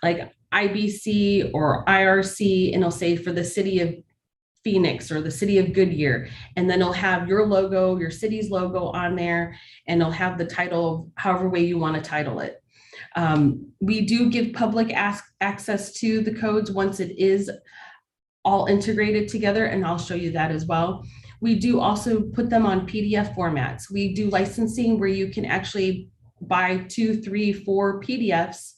like IBC or IRC, and it'll say for the city of Phoenix or the city of Goodyear, and then it'll have your logo, your city's logo on there, and it'll have the title however way you want to title it. We do give public access to the codes once it is all integrated together, and I'll show you that as well. We do also put them on PDF formats. We do licensing where you can actually buy 2, 3, 4 PDFs,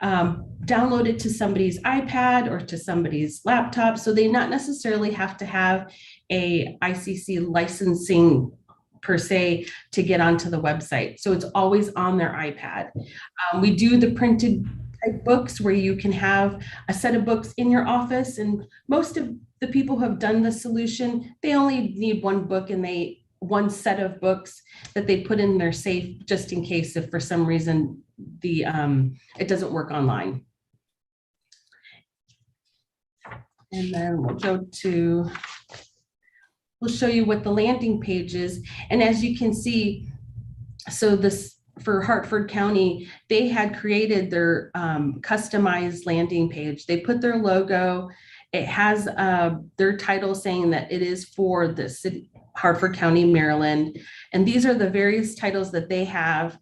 download it to somebody's iPad or to somebody's laptop, so they not necessarily have to have a ICC licensing per se to get onto the website. So it's always on their iPad. We do the printed type books where you can have a set of books in your office, and most of the people who have done the solution, they only need one book and one set of books that they put in their safe just in case if for some reason it doesn't work online. And then we'll show you what the landing page is. And as you can see, so this for Hartford County, they had created their customized landing page. They put their logo. It has their title saying that it is for the city, Hartford County, Maryland. And these are the various titles that they have.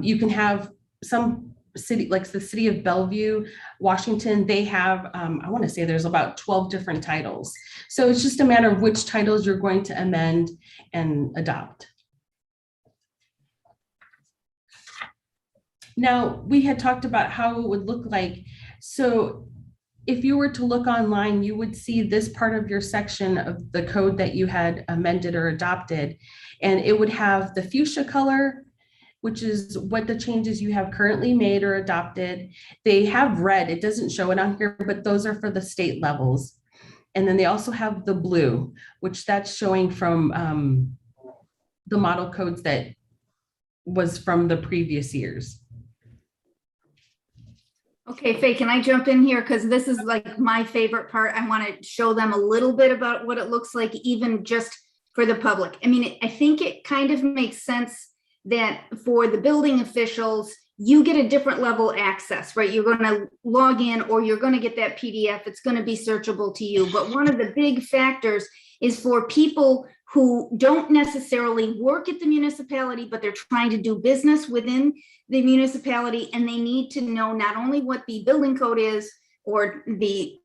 You can have some city, like the city of Bellevue, Washington, they have, I want to say there's about 12 different titles. So it's just a matter of which titles you're going to amend and adopt. Now, we had talked about how it would look like. So if you were to look online, you would see this part of your section of the code that you had amended or adopted, and it would have the fuchsia color, which is what the changes you have currently made or adopted. They have red, it doesn't show it on here, but those are for the state levels. And then they also have the blue, which that's showing from the model codes that was from the previous years. Okay, Faye, can I jump in here? Because this is like my favorite part. I want to show them a little bit about what it looks like, even just for the public. I mean, I think it kind of makes sense that for the building officials, you get a different level access, right? You're going to log in or you're going to get that PDF. It's going to be searchable to you. But one of the big factors is for people who don't necessarily work at the municipality, but they're trying to do business within the municipality, and they need to know not only what the building code is or the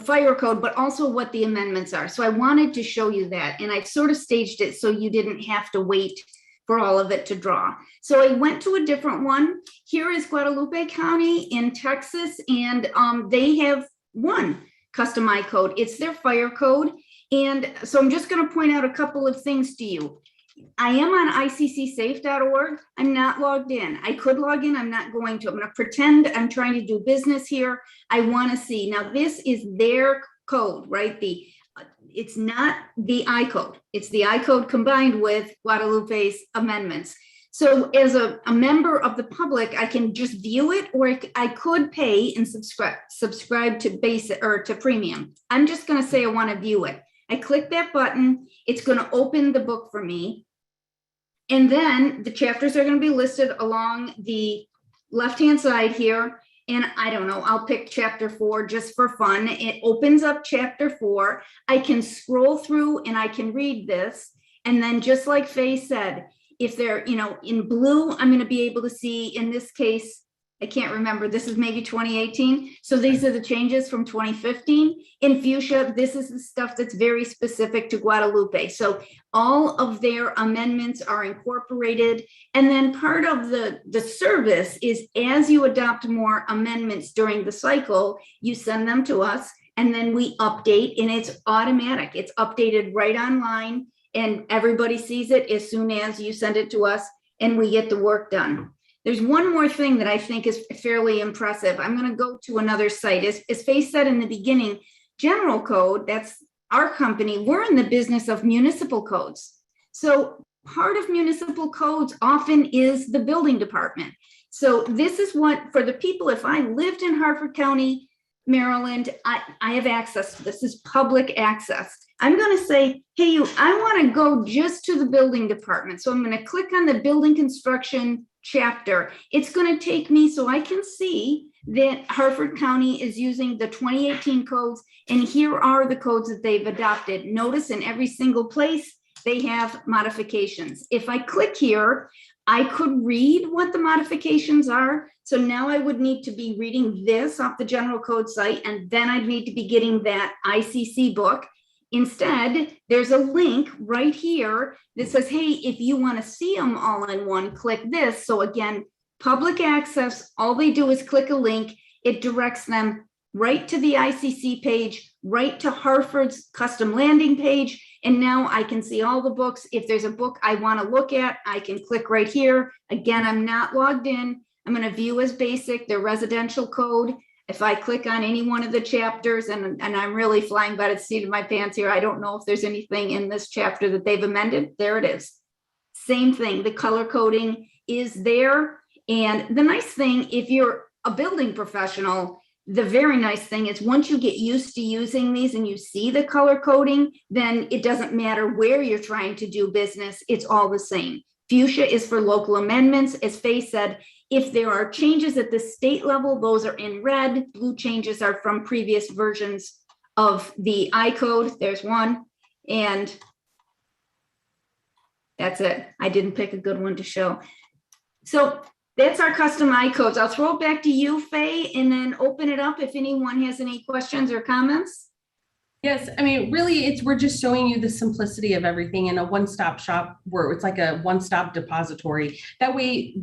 fire code, but also what the amendments are. So I wanted to show you that, and I sort of staged it so you didn't have to wait for all of it to draw. So I went to a different one. Here is Guadalupe County in Texas, and they have one customized code. It's their fire code. And so I'm just going to point out a couple of things to you. I am on iccsafe.org. I'm not logged in. I could log in. I'm not going to. I'm going to pretend I'm trying to do business here. I want to see. Now, this is their code, right? It's not the I code. It's the I code combined with Guadalupe's amendments. So as a member of the public, I can just view it, or I could pay and subscribe to basic or to premium. I'm just going to say I want to view it. I click that button. It's going to open the book for me. And then the chapters are going to be listed along the left-hand side here. And I don't know, I'll pick chapter 4 just for fun. It opens up chapter 4. I can scroll through and I can read this. And then just like Faye said, if they're, in blue, I'm going to be able to see, in this case, I can't remember, this is maybe 2018. So these are the changes from 2015. In fuchsia, this is the stuff that's very specific to Guadalupe. So all of their amendments are incorporated. And then part of the service is, as you adopt more amendments during the cycle, you send them to us and then we update, and it's automatic. It's updated right online and everybody sees it as soon as you send it to us and we get the work done. There's one more thing that I think is fairly impressive. I'm going to go to another site. As Faye said in the beginning, General Code, that's our company, we're in the business of municipal codes. So part of municipal codes often is the building department. So this is what, for the people, if I lived in Hartford County, Maryland, I have access to this. This is public access. I'm going to say, hey, I want to go just to the building department. So I'm going to click on the building construction chapter. It's going to take me so I can see that Hartford County is using the 2018 codes, and here are the codes that they've adopted. Notice in every single place they have modifications. If I click here, I could read what the modifications are. So now I would need to be reading this off the general code site, and then I'd need to be getting that ICC book. Instead, there's a link right here that says, hey, if you want to see them all in one, click this. So again, public access, all they do is click a link. It directs them right to the ICC page, right to Hartford's custom landing page. And now I can see all the books. If there's a book I want to look at, I can click right here. Again, I'm not logged in. I'm going to view as basic, their residential code. If I click on any one of the chapters, and I'm really flying by the seat of my pants here, I don't know if there's anything in this chapter that they've amended. There it is. Same thing, the color coding is there. And the nice thing, if you're a building professional, the very nice thing is once you get used to using these and you see the color coding, then it doesn't matter where you're trying to do business, it's all the same. Fuchsia is for local amendments. As Faye said, if there are changes at the state level, those are in red. Blue changes are from previous versions of the I code. There's one. And that's it. I didn't pick a good one to show. So that's our custom I codes. I'll throw it back to you, Faye, and then open it up if anyone has any questions or comments. Yes, I mean, really, we're just showing you the simplicity of everything in a one-stop shop where it's like a one-stop depository. That way,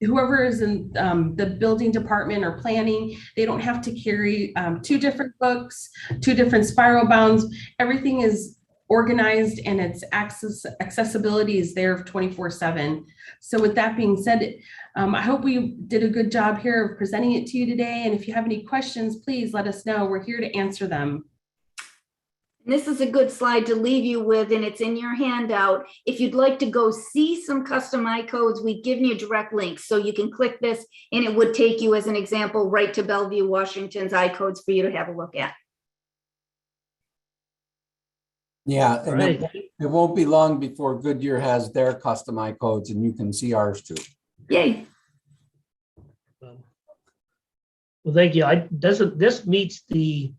whoever is in the building department or planning, they don't have to carry 2 different books, 2 different spiral bounds. Everything is organized and its accessibility is there 24/7. So with that being said, I hope we did a good job here of presenting it to you today. And if you have any questions, please let us know. We're here to answer them. This is a good slide to leave you with, and it's in your handout. If you'd like to go see some custom I codes, we've given you direct links. So you can click this and it would take you as an example right to Bellevue, Washington's I codes for you to have a look at. Yeah, and it won't be long before Goodyear has their custom I codes and you can see ours too. Yay. Well, thank you. This meets the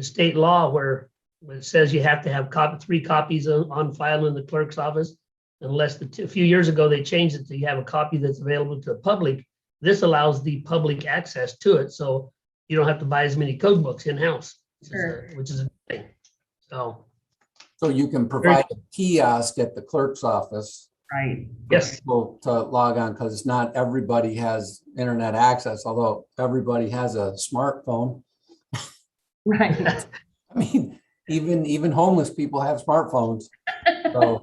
state law where it says you have to have 3 copies on file in the clerk's office. Unless a few years ago, they changed it to you have a copy that's available to the public. This allows the public access to it. So you don't have to buy as many code books in-house, which is a good thing. So you can provide a kiosk at the clerk's office. Right. Yes. People to log on, because not everybody has internet access, although everybody has a smartphone. Right. I mean, even homeless people have smartphones. So,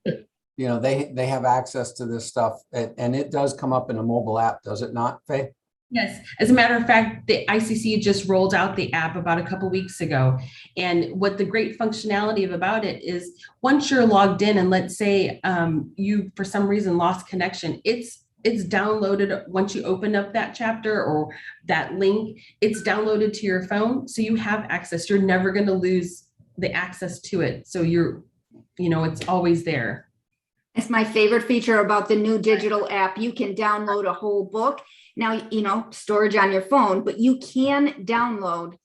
you know, they have access to this stuff, and it does come up in a mobile app, does it not, Faye? Yes, as a matter of fact, the ICC just rolled out the app about a couple weeks ago. And what the great functionality about it is once you're logged in and let's say you for some reason lost connection, it's downloaded once you open up that chapter or that link, it's downloaded to your phone. So you have access. You're never going to lose the access to it. So it's always there. It's my favorite feature about the new digital app. You can download a whole book. Now, storage on your phone, but you can download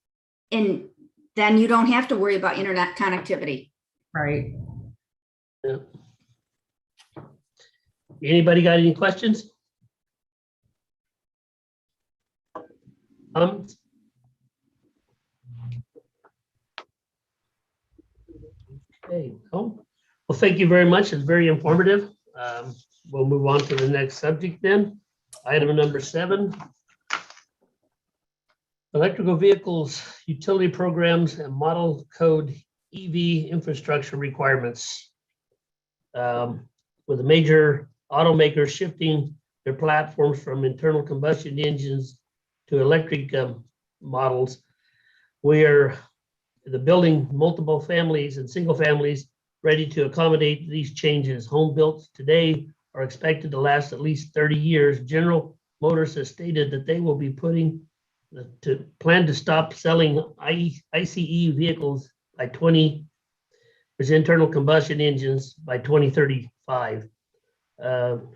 and then you don't have to worry about internet connectivity. Right. Yeah. Anybody got any questions? Okay. Well, thank you very much. It's very informative. We'll move on to the next subject then. Item number 7. Electrical vehicles, utility programs, and model code EV infrastructure requirements. With the major automakers shifting their platforms from internal combustion engines to electric models, we are building multiple families and single families ready to accommodate these changes. Home built today are expected to last at least 30 years. General Motors has stated that they will be plan to stop selling ICE vehicles by internal combustion engines by 2035.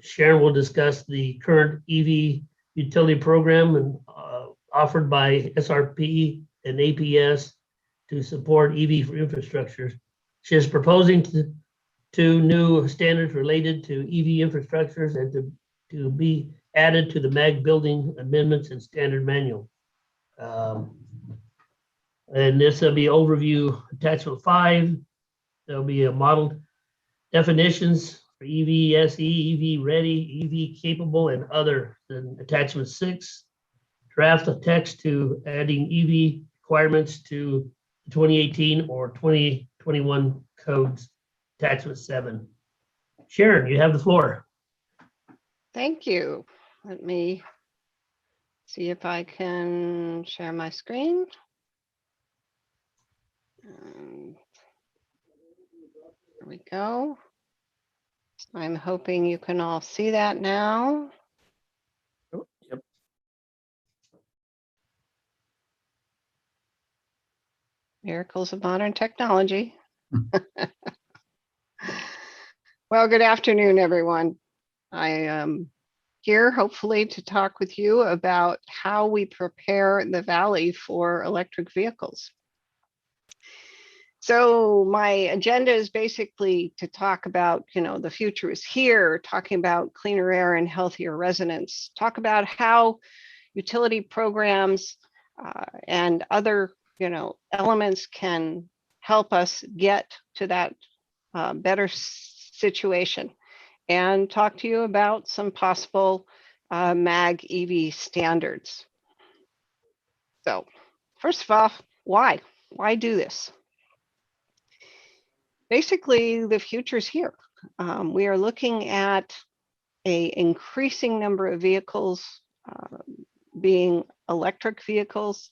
Sharon will discuss the current EV utility program and offered by SRP and APS to support EV infrastructure. She is proposing two new standards related to EV infrastructures and to be added to the MAG building amendments and standard manual. And this will be overview attachment 5. There'll be a modeled definitions for EV, SE, EV ready, EV capable, and other. Then attachment 6, draft of text to adding EV requirements to 2018 or 2021 codes. Attachment 7. Sharon, you have the floor. Thank you. Let me see if I can share my screen. There we go. I'm hoping you can all see that now. Miracles of modern technology. Well, good afternoon, everyone. I am here hopefully to talk with you about how we prepare the valley for electric vehicles. So my agenda is basically to talk about, the future is here, talking about cleaner air and healthier residents, talk about how utility programs and other, elements can help us get to that better situation, and talk to you about some possible MAG EV standards. So first of all, why? Why do this? Basically, the future is here. We are looking at an increasing number of vehicles being electric vehicles,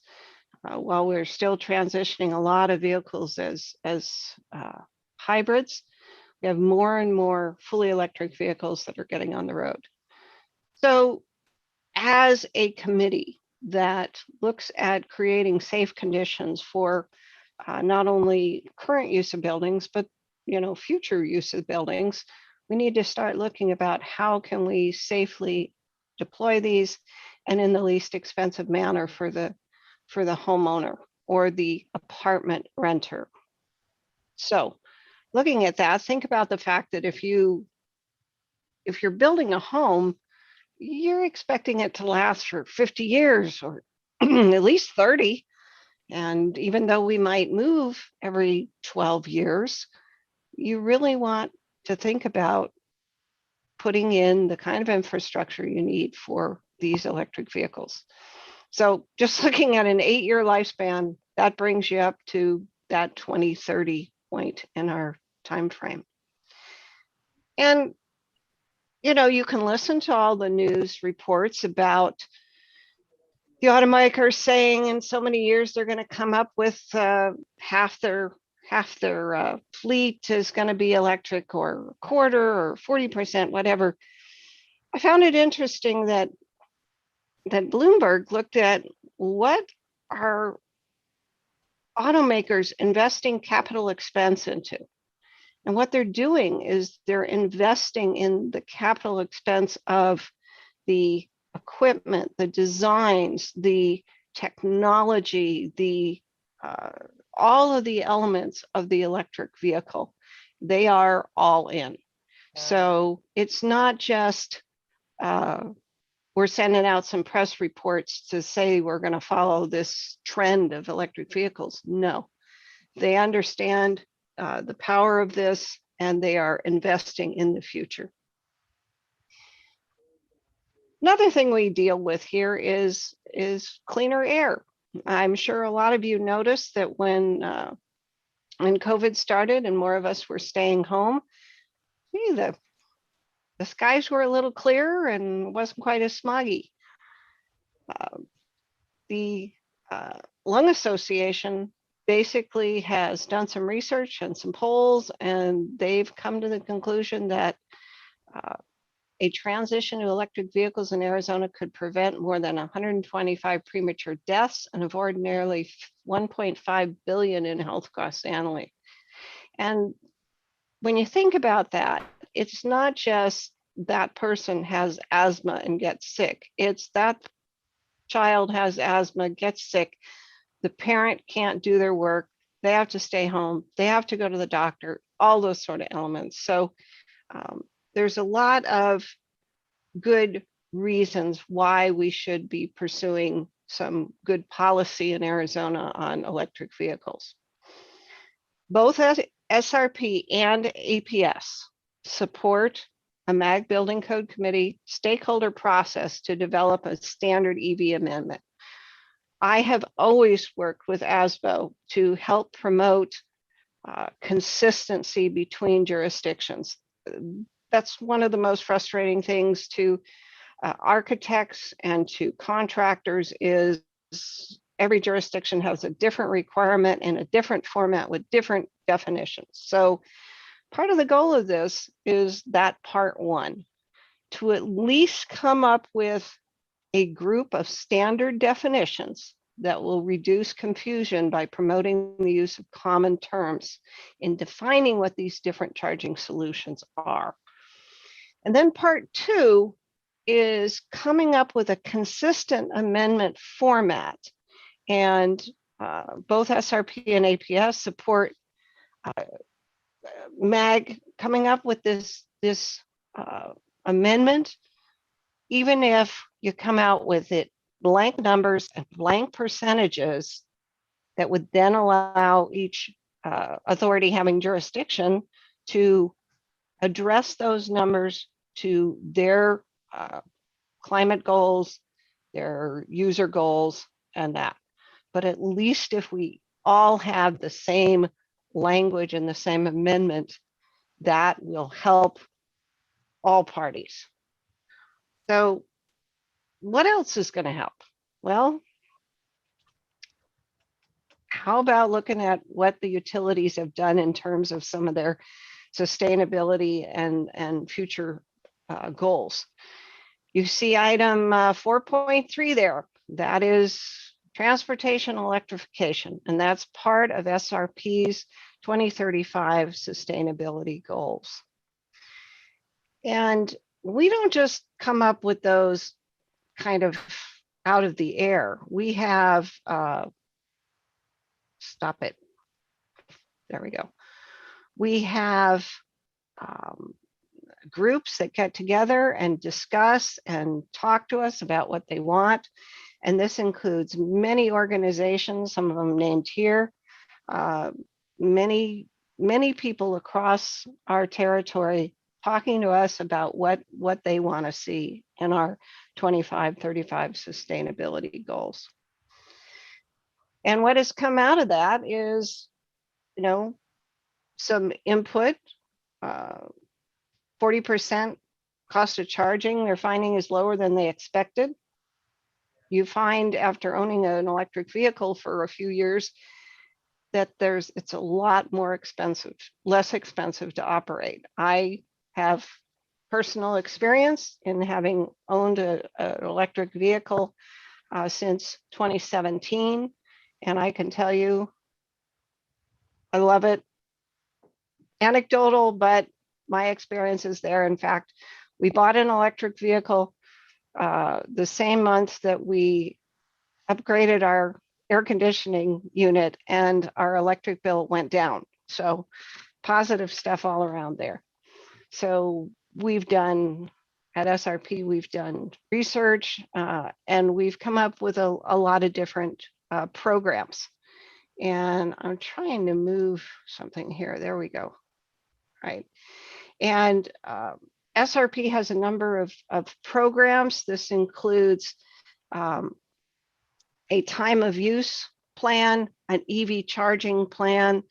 while we're still transitioning a lot of vehicles as hybrids. We have more and more fully electric vehicles that are getting on the road. So as a committee that looks at creating safe conditions for not only current use of buildings, but future use of buildings, we need to start looking about how can we safely deploy these and in the least expensive manner for the homeowner or the apartment renter. So looking at that, think about the fact that if you're building a home, you're expecting it to last for 50 years or at least 30. And even though we might move every 12 years, you really want to think about putting in the kind of infrastructure you need for these electric vehicles. So just looking at an 8-year lifespan, that brings you up to that 2030 point in our time frame. And you can listen to all the news reports about the automakers saying in so many years they're going to come up with half their fleet is going to be electric, or a quarter, or 40%, whatever. I found it interesting that Bloomberg looked at what are automakers investing capital expense into. And what they're doing is they're investing in the capital expense of the equipment, the designs, the technology, the all of the elements of the electric vehicle. They are all in. So it's not just we're sending out some press reports to say we're going to follow this trend of electric vehicles. No, they understand the power of this, and they are investing in the future. Another thing we deal with here is cleaner air. I'm sure a lot of you noticed that when COVID started and more of us were staying home, the skies were a little clearer and wasn't quite as smoggy. The Lung Association basically has done some research and some polls, and they've come to the conclusion that a transition to electric vehicles in Arizona could prevent more than 125 premature deaths and avoid nearly 1.5 billion in health costs annually. And when you think about that, it's not just that person has asthma and gets sick. It's that child has asthma, gets sick, the parent can't do their work, they have to stay home, they have to go to the doctor, all those sort of elements. So there's a lot of good reasons why we should be pursuing some good policy in Arizona on electric vehicles. Both SRP and APS support a MAG Building Code Committee stakeholder process to develop a standard EV amendment. I have always worked with ASBO to help promote consistency between jurisdictions. That's one of the most frustrating things to architects and to contractors is every jurisdiction has a different requirement in a different format with different definitions. So part of the goal of this is that part one, to at least come up with a group of standard definitions that will reduce confusion by promoting the use of common terms in defining what these different charging solutions are. And then part 2 is coming up with a consistent amendment format. And both SRP and APS support MAG coming up with this amendment, even if you come out with it blank numbers and blank percentages, that would then allow each authority having jurisdiction to address those numbers to their climate goals, their user goals, and that. But at least if we all have the same language and the same amendment, that will help all parties. So what else is going to help? Well, how about looking at what the utilities have done in terms of some of their sustainability and future goals? You see item 4.3 there. That is transportation electrification, and that's part of SRP's 2035 sustainability goals. And we don't just come up with those kind of out of the air. We have, stop it. There we go. We have groups that get together and discuss and talk to us about what they want. And this includes many organizations, some of them named here, many people across our territory talking to us about what they want to see in our 25-35 sustainability goals. And what has come out of that is, some input, 40% cost of charging they're finding is lower than they expected. You find after owning an electric vehicle for a few years that it's a lot more expensive, less expensive to operate. I have personal experience in having owned an electric vehicle since 2017, and I can tell you, I love it. Anecdotal, but my experience is there. In fact, we bought an electric vehicle the same month that we upgraded our air conditioning unit, and our electric bill went down. So positive stuff all around there. So we've done, at SRP, we've done research and we've come up with a lot of different programs. And I'm trying to move something here. There we go. Right. And SRP has a number of programs. This includes a time of use plan, an EV charging plan,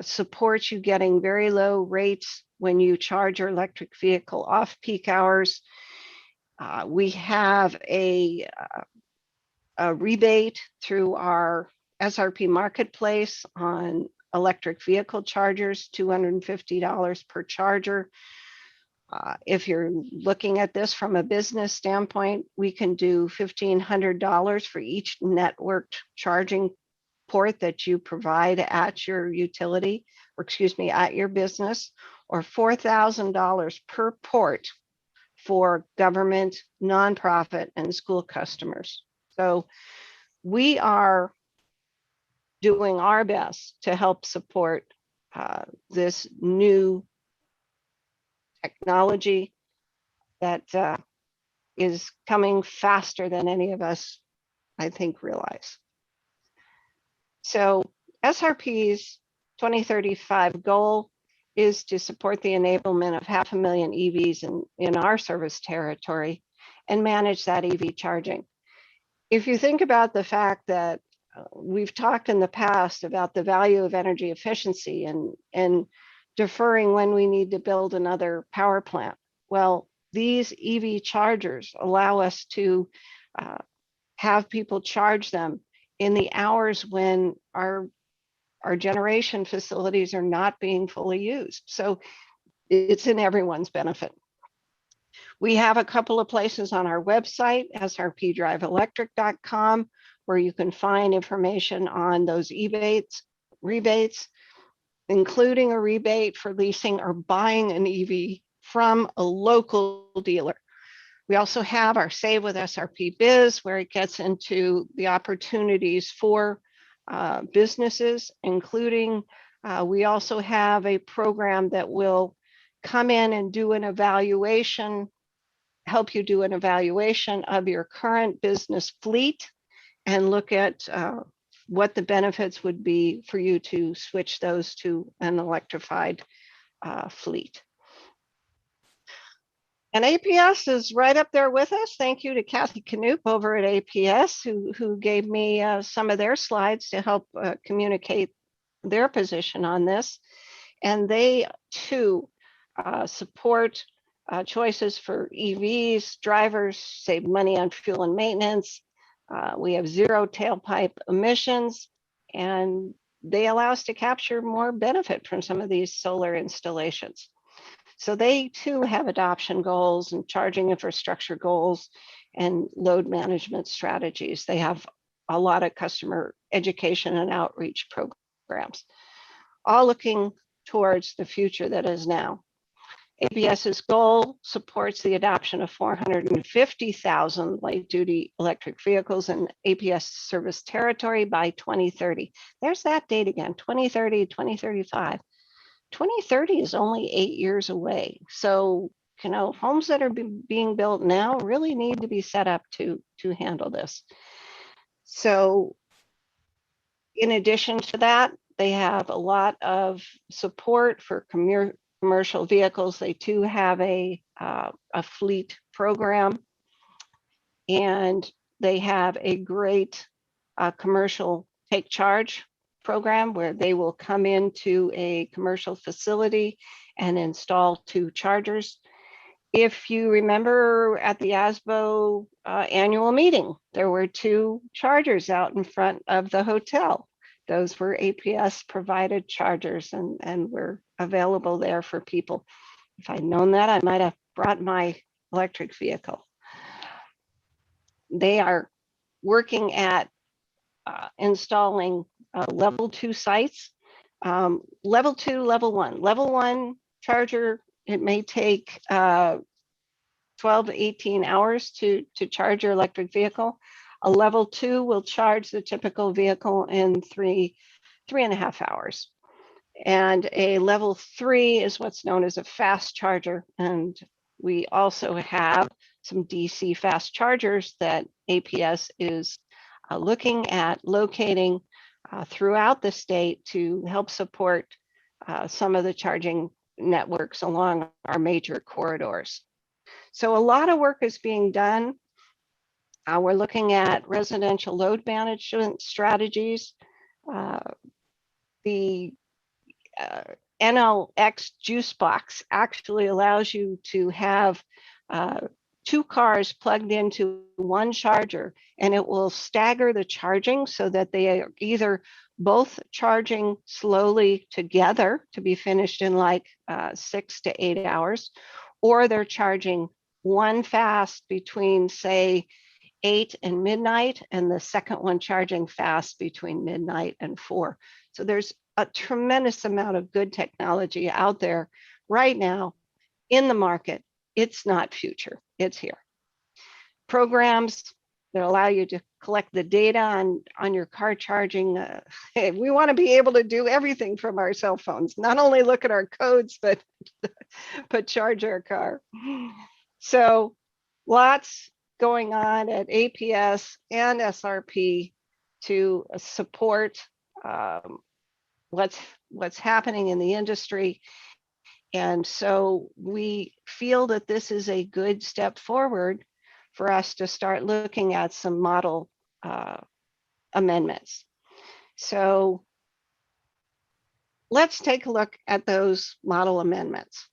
supports you getting very low rates when you charge your electric vehicle off peak hours. We have a rebate through our SRP marketplace on electric vehicle chargers, $250 per charger. If you're looking at this from a business standpoint, we can do $1,500 for each networked charging port that you provide at your utility, or excuse me, at your business, or $4,000 per port for government, nonprofit, and school customers. So we are doing our best to help support this new technology that is coming faster than any of us, I think, realize. So SRP's 2035 goal is to support the enablement of 500,000 EVs in our service territory and manage that EV charging. If you think about the fact that we've talked in the past about the value of energy efficiency and deferring when we need to build another power plant. Well, these EV chargers allow us to have people charge them in the hours when our generation facilities are not being fully used. So it's in everyone's benefit. We have a couple of places on our website, srpdriveelectric.com, where you can find information on those rebates, including a rebate for leasing or buying an EV from a local dealer. We also have our Save with SRP Biz, where it gets into the opportunities for businesses, including we also have a program that will come in and do an evaluation, help you do an evaluation of your current business fleet and look at what the benefits would be for you to switch those to an electrified fleet. And APS is right up there with us. Thank you to Kathy Knoop over at APS who gave me some of their slides to help communicate their position on this. And they too support choices for EVs, drivers, save money on fuel and maintenance. We have zero tailpipe emissions, and they allow us to capture more benefit from some of these solar installations. So they too have adoption goals and charging infrastructure goals and load management strategies. They have a lot of customer education and outreach programs, all looking towards the future that is now. APS's goal supports the adoption of 450,000 light-duty electric vehicles in APS service territory by 2030. There's that date again, 2030, 2035. 2030 is only 8 years away. So, you know, homes that are being built now really need to be set up to handle this. So in addition to that, they have a lot of support for commercial vehicles. They too have a fleet program, and they have a great commercial take charge program where they will come into a commercial facility and install 2 chargers. If you remember at the ASBO annual meeting, there were 2 chargers out in front of the hotel. Those were APS provided chargers and were available there for people. If I'd known that, I might have brought my electric vehicle. They are working at installing level 2 sites, level 2, level 1. Level 1 charger, it may take 12 to 18 hours to charge your electric vehicle. A level 2 will charge the typical vehicle in 3.5 hours. And a level 3 is what's known as a fast charger. And we also have some DC fast chargers that APS is looking at locating throughout the state to help support some of the charging networks along our major corridors. So a lot of work is being done. We're looking at residential load management strategies. The NLX juice box actually allows you to have 2 cars plugged into 1 charger, and it will stagger the charging so that they are either both charging slowly together to be finished in like 6 to 8 hours, or they're charging one fast between, say, 8 and midnight, and the second one charging fast between midnight and 4. So there's a tremendous amount of good technology out there right now in the market. It's not future, it's here. Programs that allow you to collect the data on your car charging. We want to be able to do everything from our cell phones, not only look at our codes, but charge our car. So lots going on at APS and SRP to support what's happening in the industry. And so we feel that this is a good step forward for us to start looking at some model amendments. So let's take a look at those model amendments.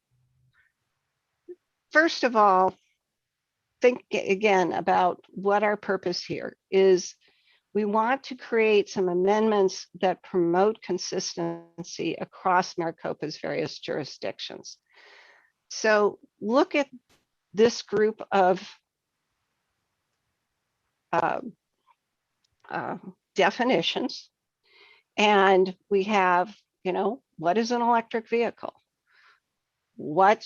First of all, think again about what our purpose here is. We want to create some amendments that promote consistency across Maricopa's various jurisdictions. So look at this group of definitions. And we have, what is an electric vehicle? What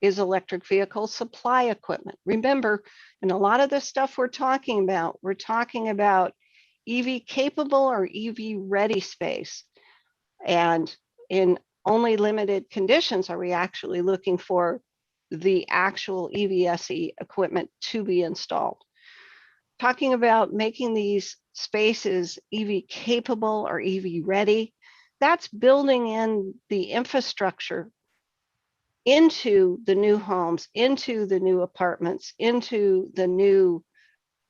is electric vehicle supply equipment? Remember, in a lot of the stuff we're talking about EV capable or EV ready space. And in only limited conditions are we actually looking for the actual EVSE equipment to be installed. Talking about making these spaces EV capable or EV ready, that's building in the infrastructure into the new homes, into the new apartments, into the new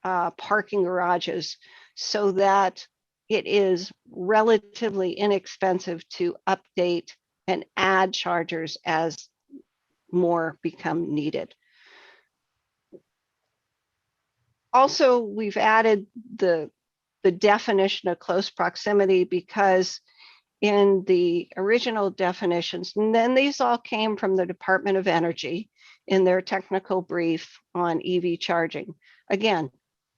parking garages, so that it is relatively inexpensive to update and add chargers as more become needed. Also, we've added the definition of close proximity, because in the original definitions, and then these all came from the Department of Energy in their technical brief on EV charging. Again,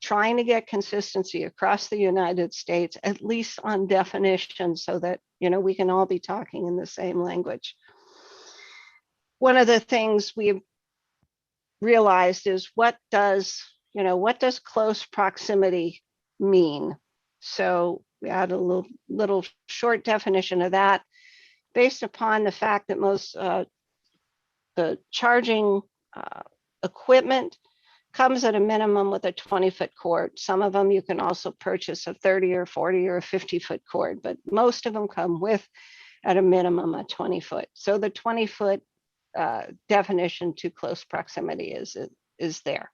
trying to get consistency across the United States, at least on definitions, so that we can all be talking in the same language. One of the things we've realized is what does close proximity mean? So we add a little short definition of that, based upon the fact that most the charging equipment comes at a minimum with a 20-foot cord. Some of them you can also purchase a 30 or 40 or a 50-foot cord, but most of them come with, at a minimum, a 20-foot. So the 20-foot definition to close proximity is there.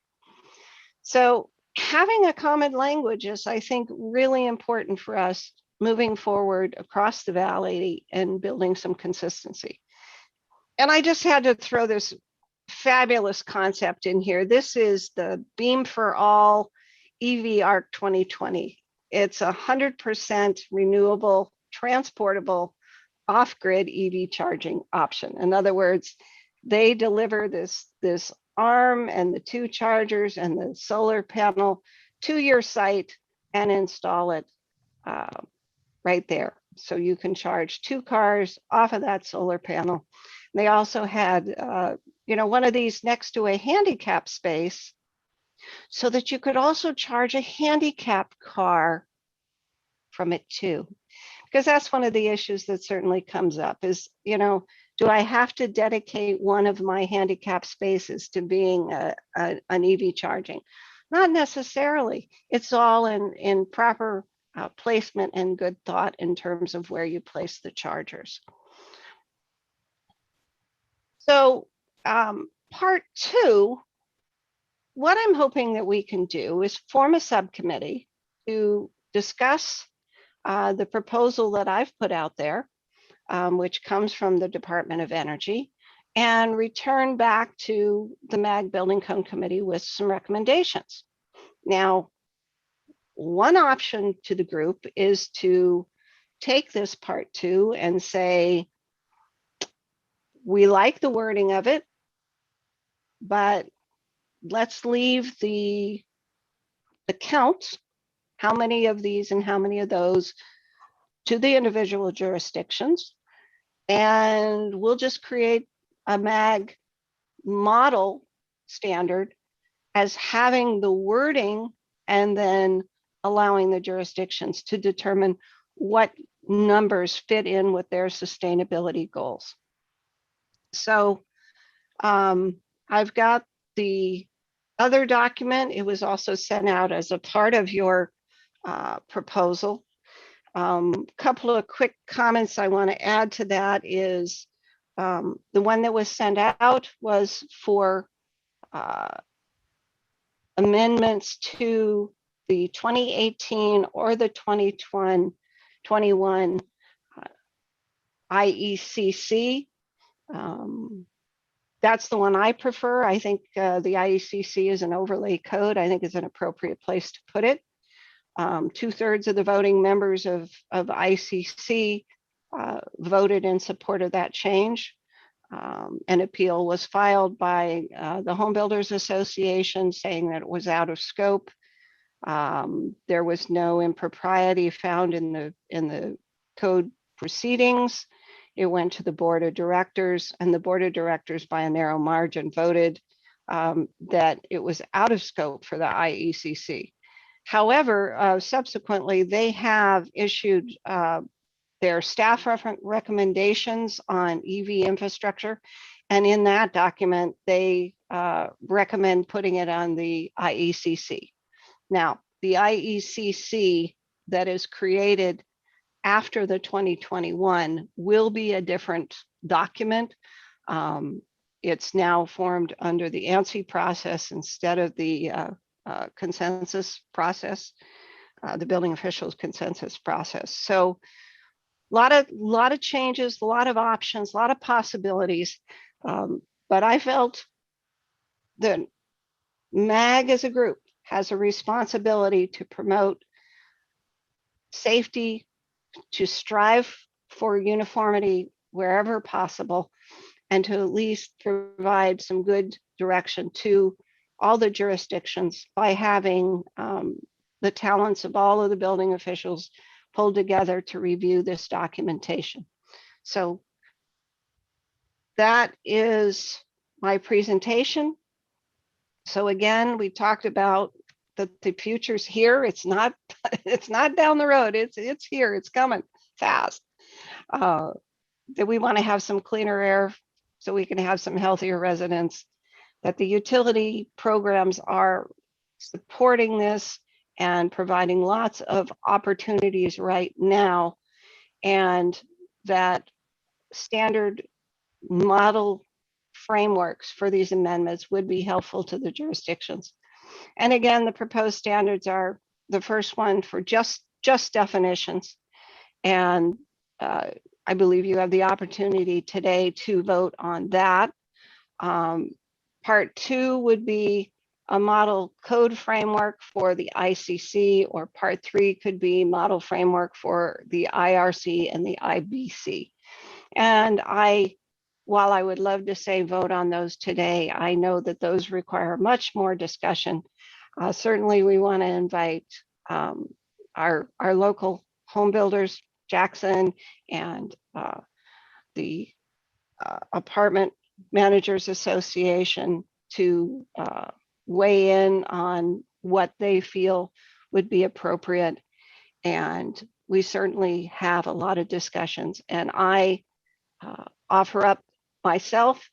So having a common language is, I think, really important for us moving forward across the valley and building some consistency. And I just had to throw this fabulous concept in here. This is the Beam for All EV ARC 2020. It's 100% renewable, transportable, off-grid EV charging option. In other words, they deliver this arm and the 2 chargers and the solar panel to your site and install it right there. So you can charge 2 cars off of that solar panel. They also had one of these next to a handicap space, so that you could also charge a handicap car from it too. Because that's one of the issues that certainly comes up is, do I have to dedicate one of my handicap spaces to being an EV charging? Not necessarily. It's all in proper placement and good thought in terms of where you place the chargers. So part 2, what I'm hoping that we can do is form a subcommittee to discuss the proposal that I've put out there, which comes from the Department of Energy, and return back to the MAG Building Code Committee with some recommendations. Now, one option to the group is to take this part 2 and say, we like the wording of it, but let's leave the count, how many of these and how many of those, to the individual jurisdictions. And we'll just create a MAG model standard as having the wording and then allowing the jurisdictions to determine what numbers fit in with their sustainability goals. So I've got the other document. It was also sent out as a part of your proposal. Couple of quick comments I want to add to that is the one that was sent out was for amendments to the 2018 or the 2021 IECC. That's the one I prefer. I think the IECC is an overlay code. I think it's an appropriate place to put it. 2/3 of the voting members of ICC voted in support of that change. An appeal was filed by the Home Builders Association saying that it was out of scope. There was no impropriety found in the code proceedings. It went to the board of directors, and the board of directors by a narrow margin voted that it was out of scope for the IECC. However, subsequently, they have issued their staff recommendations on EV infrastructure. And in that document, they recommend putting it on the IECC. Now, the IECC that is created after the 2021 will be a different document. It's now formed under the ANSI process instead of the consensus process, the building officials consensus process. So a lot of changes, a lot of options, a lot of possibilities. But I felt that MAG as a group has a responsibility to promote safety, to strive for uniformity wherever possible, and to at least provide some good direction to all the jurisdictions by having the talents of all of the building officials pulled together to review this documentation. So that is my presentation. So again, we talked about that the future's here. It's not down the road. It's here. It's coming fast. That we want to have some cleaner air so we can have some healthier residents. That the utility programs are supporting this and providing lots of opportunities right now, and that standard model frameworks for these amendments would be helpful to the jurisdictions. And again, the proposed standards are the first one for just definitions. And I believe you have the opportunity today to vote on that. Part 2 would be a model code framework for the ICC, or part 3 could be model framework for the IRC and the IBC. And while I would love to say vote on those today, I know that those require much more discussion. Certainly we want to invite our local home builders, Jackson, and the Apartment Managers Association to weigh in on what they feel would be appropriate. And we certainly have a lot of discussions. And I offer up myself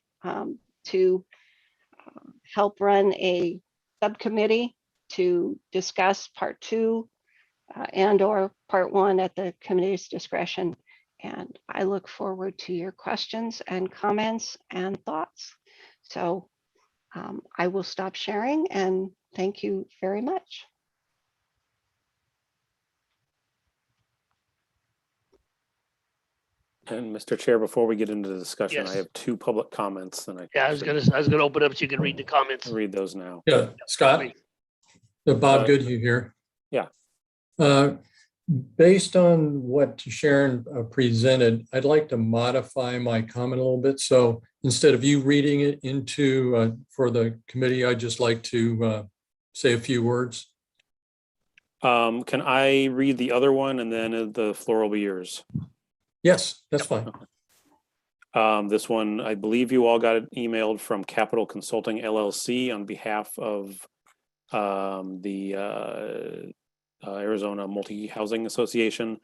to help run a subcommittee to discuss part 2 and or part 1 at the committee's discretion. And I look forward to your questions and comments and thoughts. So I will stop sharing and thank you very much. And Mr. Chair, before we get into the discussion, Yes. I have 2 public comments. And I was gonna open up so you can read the comments. read those now. Yeah, Scott, Bob Goodhue here. Yeah. Based on what Sharon presented, I'd like to modify my comment a little bit. So instead of you reading it into for the committee, I'd just like to say a few words. Can I read the other one and then the floor will be yours? Yes, that's fine. This one, I believe you all got it emailed from Capital Consulting LLC on behalf of the Arizona Multi-Housing Association.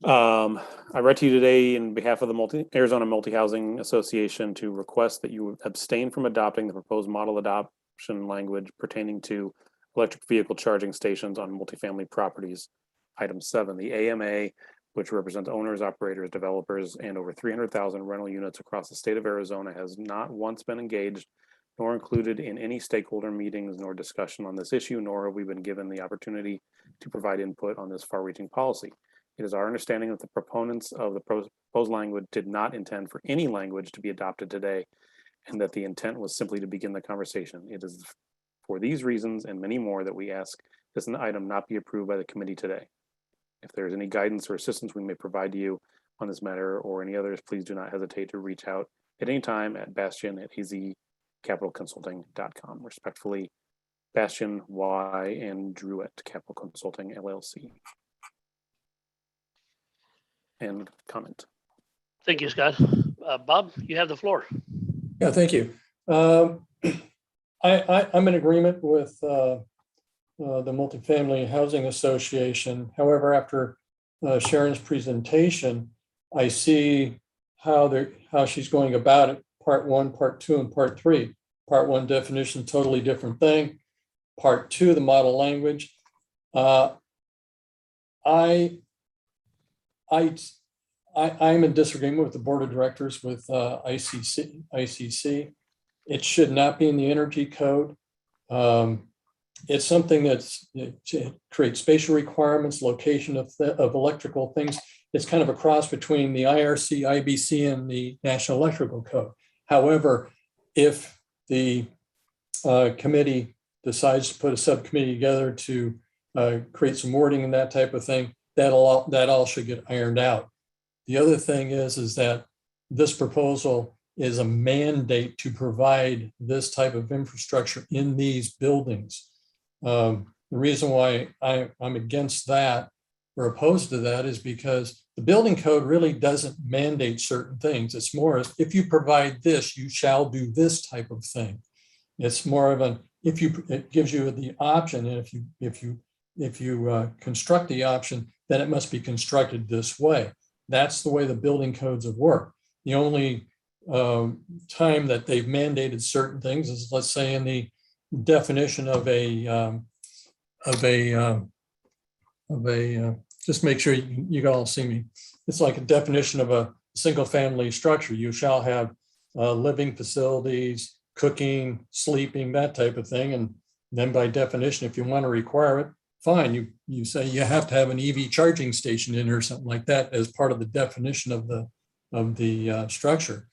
I write to you today in behalf of the Arizona Multi-Housing Association to request that you abstain from adopting the proposed model adoption language pertaining to electric vehicle charging stations on multifamily properties. Item 7, the AMA, which represents owners, operators, developers, and over 300,000 rental units across the state of Arizona, has not once been engaged nor included in any stakeholder meetings nor discussion on this issue, nor have we been given the opportunity to provide input on this far-reaching policy. It is our understanding that the proponents of the proposed language did not intend for any language to be adopted today, and that the intent was simply to begin the conversation. It is for these reasons and many more that we ask this item not be approved by the committee today. If there is any guidance or assistance we may provide to you on this matter or any others, please do not hesitate to reach out at any time at bastion@azcapitalconsulting.com. Respectfully, Bastian Y. and Druitt Capital Consulting LLC. And comment. Thank you, Scott. Bob, you have the floor. Yeah, thank you. I'm in agreement with the Multifamily Housing Association. However, after Sharon's presentation, I see how she's going about it. Part 1, Part 2, and Part 3. Part 1 definition, totally different thing. Part 2, the model language. I'm in disagreement with the board of directors with ICC. It should not be in the energy code. It's something it creates spatial requirements, location of electrical things. It's kind of a cross between the IRC, IBC, and the National Electrical Code. However, if the committee decides to put a subcommittee together to create some wording and that type of thing, that all should get ironed out. The other thing is that this proposal is a mandate to provide this type of infrastructure in these buildings. The reason why I'm against that or opposed to that is because the building code really doesn't mandate certain things. It's more of, if you provide this, you shall do this type of thing. It's more of an, it gives you the option, and if you construct the option, then it must be constructed this way. That's the way the building codes have worked. The only time that they've mandated certain things is, let's say, in the definition of a just make sure you all see me. It's like a definition of a single family structure. You shall have living facilities, cooking, sleeping, that type of thing. And then by definition, if you want to require it, fine. You say you have to have an EV charging station in or something like that as part of the definition of the structure.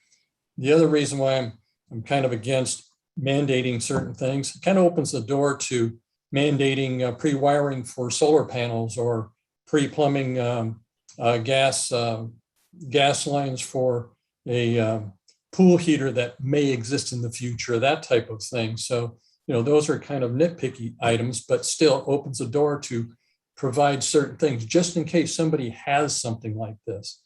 The other reason why I'm kind of against mandating certain things, it kind of opens the door to mandating pre-wiring for solar panels or pre-plumbing gas lines for a pool heater that may exist in the future, that type of thing. So, those are kind of nitpicky items, but still opens the door to provide certain things just in case somebody has something like this.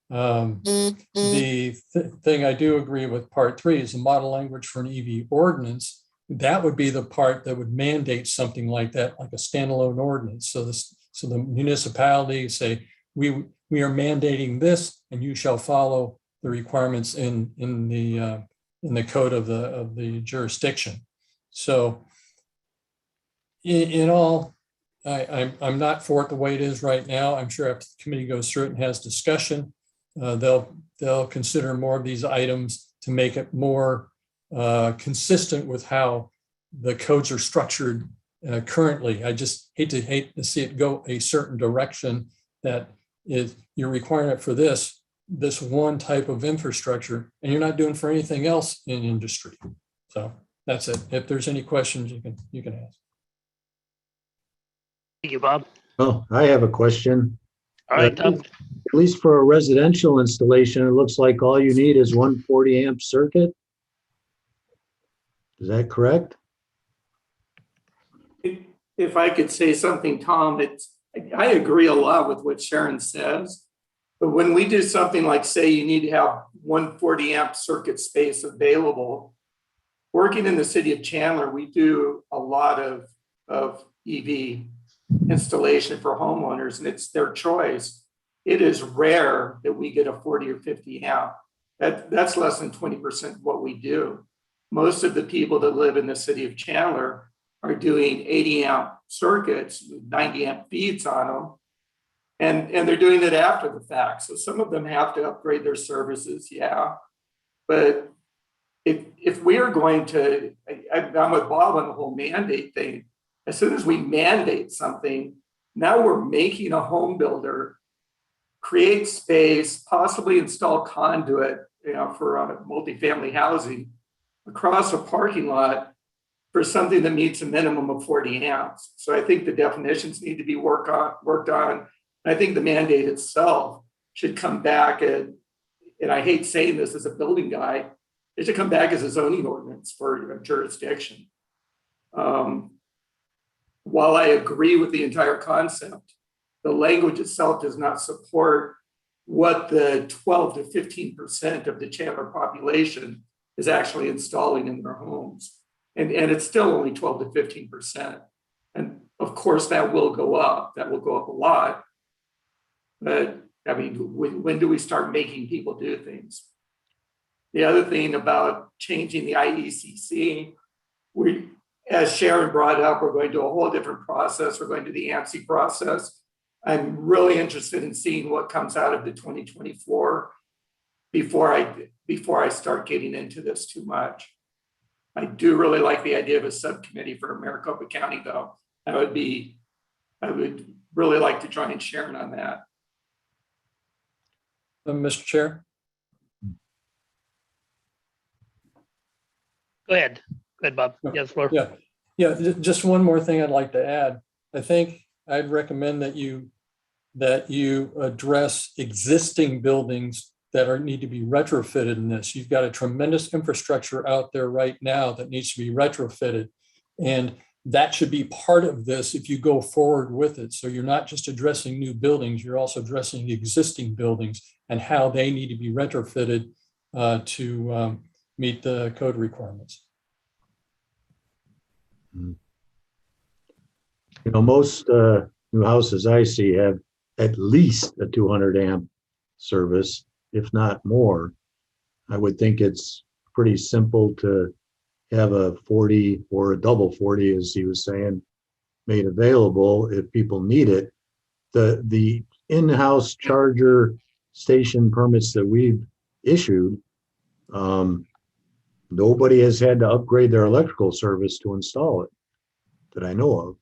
The thing I do agree with Part 3 is the model language for an EV ordinance. That would be the part that would mandate something like that, like a standalone ordinance. So the municipality say, we are mandating this, and you shall follow the requirements in the code of the jurisdiction. So in all, I'm not for it the way it is right now. I'm sure after the committee goes through it and has discussion, they'll consider more of these items to make it more consistent with how the codes are structured currently. I just hate to see it go a certain direction that is you're requiring it for this one type of infrastructure, and you're not doing for anything else in industry. So that's it. If there's any questions, you can ask. Thank you, Bob. Well, I have a question. All right, Tom. At least for a residential installation, it looks like all you need is 140 amp circuit. Is that correct? If I could say something, Tom, I agree a lot with what Sharon says. But when we do something like, say, you need to have 140 amp circuit space available, working in the city of Chandler, we do a lot of EV installation for homeowners, and it's their choice. It is rare that we get a 40 or 50 amp. That's less than 20% of what we do. Most of the people that live in the city of Chandler are doing 80 amp circuits with 90 amp feeds on them. And they're doing it after the fact. So some of them have to upgrade their services, yeah. But if we are going to, I'm with Bob on the whole mandate thing. As soon as we mandate something, now we're making a home builder create space, possibly install conduit, for multifamily housing across a parking lot for something that meets a minimum of 40 amps. So I think the definitions need to be worked on. I think the mandate itself should come back and I hate saying this as a building guy, it should come back as a zoning ordinance for jurisdiction. while I agree with the entire concept, the language itself does not support what the 12 to 15% of the Chandler population is actually installing in their homes. And it's still only 12 to 15%. And of course, that will go up. That will go up a lot. But I mean, when do we start making people do things? The other thing about changing the IECC, as Sharon brought up, we're going to a whole different process. We're going to the ANSI process. I'm really interested in seeing what comes out of the 2024 before I start getting into this too much. I do really like the idea of a subcommittee for Maricopa County, though. I would really like to join Sharon on that. Mr. Chair? Go ahead. Go ahead, Bob. Yes, Flor. Yeah, just one more thing I'd like to add. I think I'd recommend that you address existing buildings that need to be retrofitted in this. You've got a tremendous infrastructure out there right now that needs to be retrofitted. And that should be part of this if you go forward with it. So you're not just addressing new buildings, you're also addressing the existing buildings and how they need to be retrofitted to meet the code requirements. You know, most new houses I see have at least a 200 amp service, if not more. I would think it's pretty simple to have a 40 or a double 40, as he was saying, made available if people need it. The in-house charger station permits that we've issued, nobody has had to upgrade their electrical service to install it that I know of.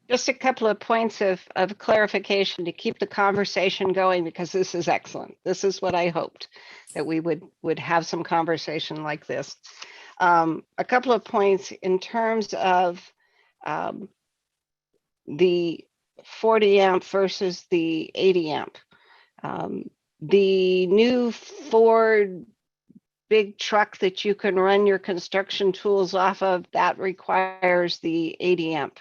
Just a couple of points of clarification to keep the conversation going, because this is excellent. This is what I hoped, that we would have some conversation like this. A couple of points in terms of the 40 amp versus the 80 amp. The new Ford big truck that you can run your construction tools off of, that requires the 80 amp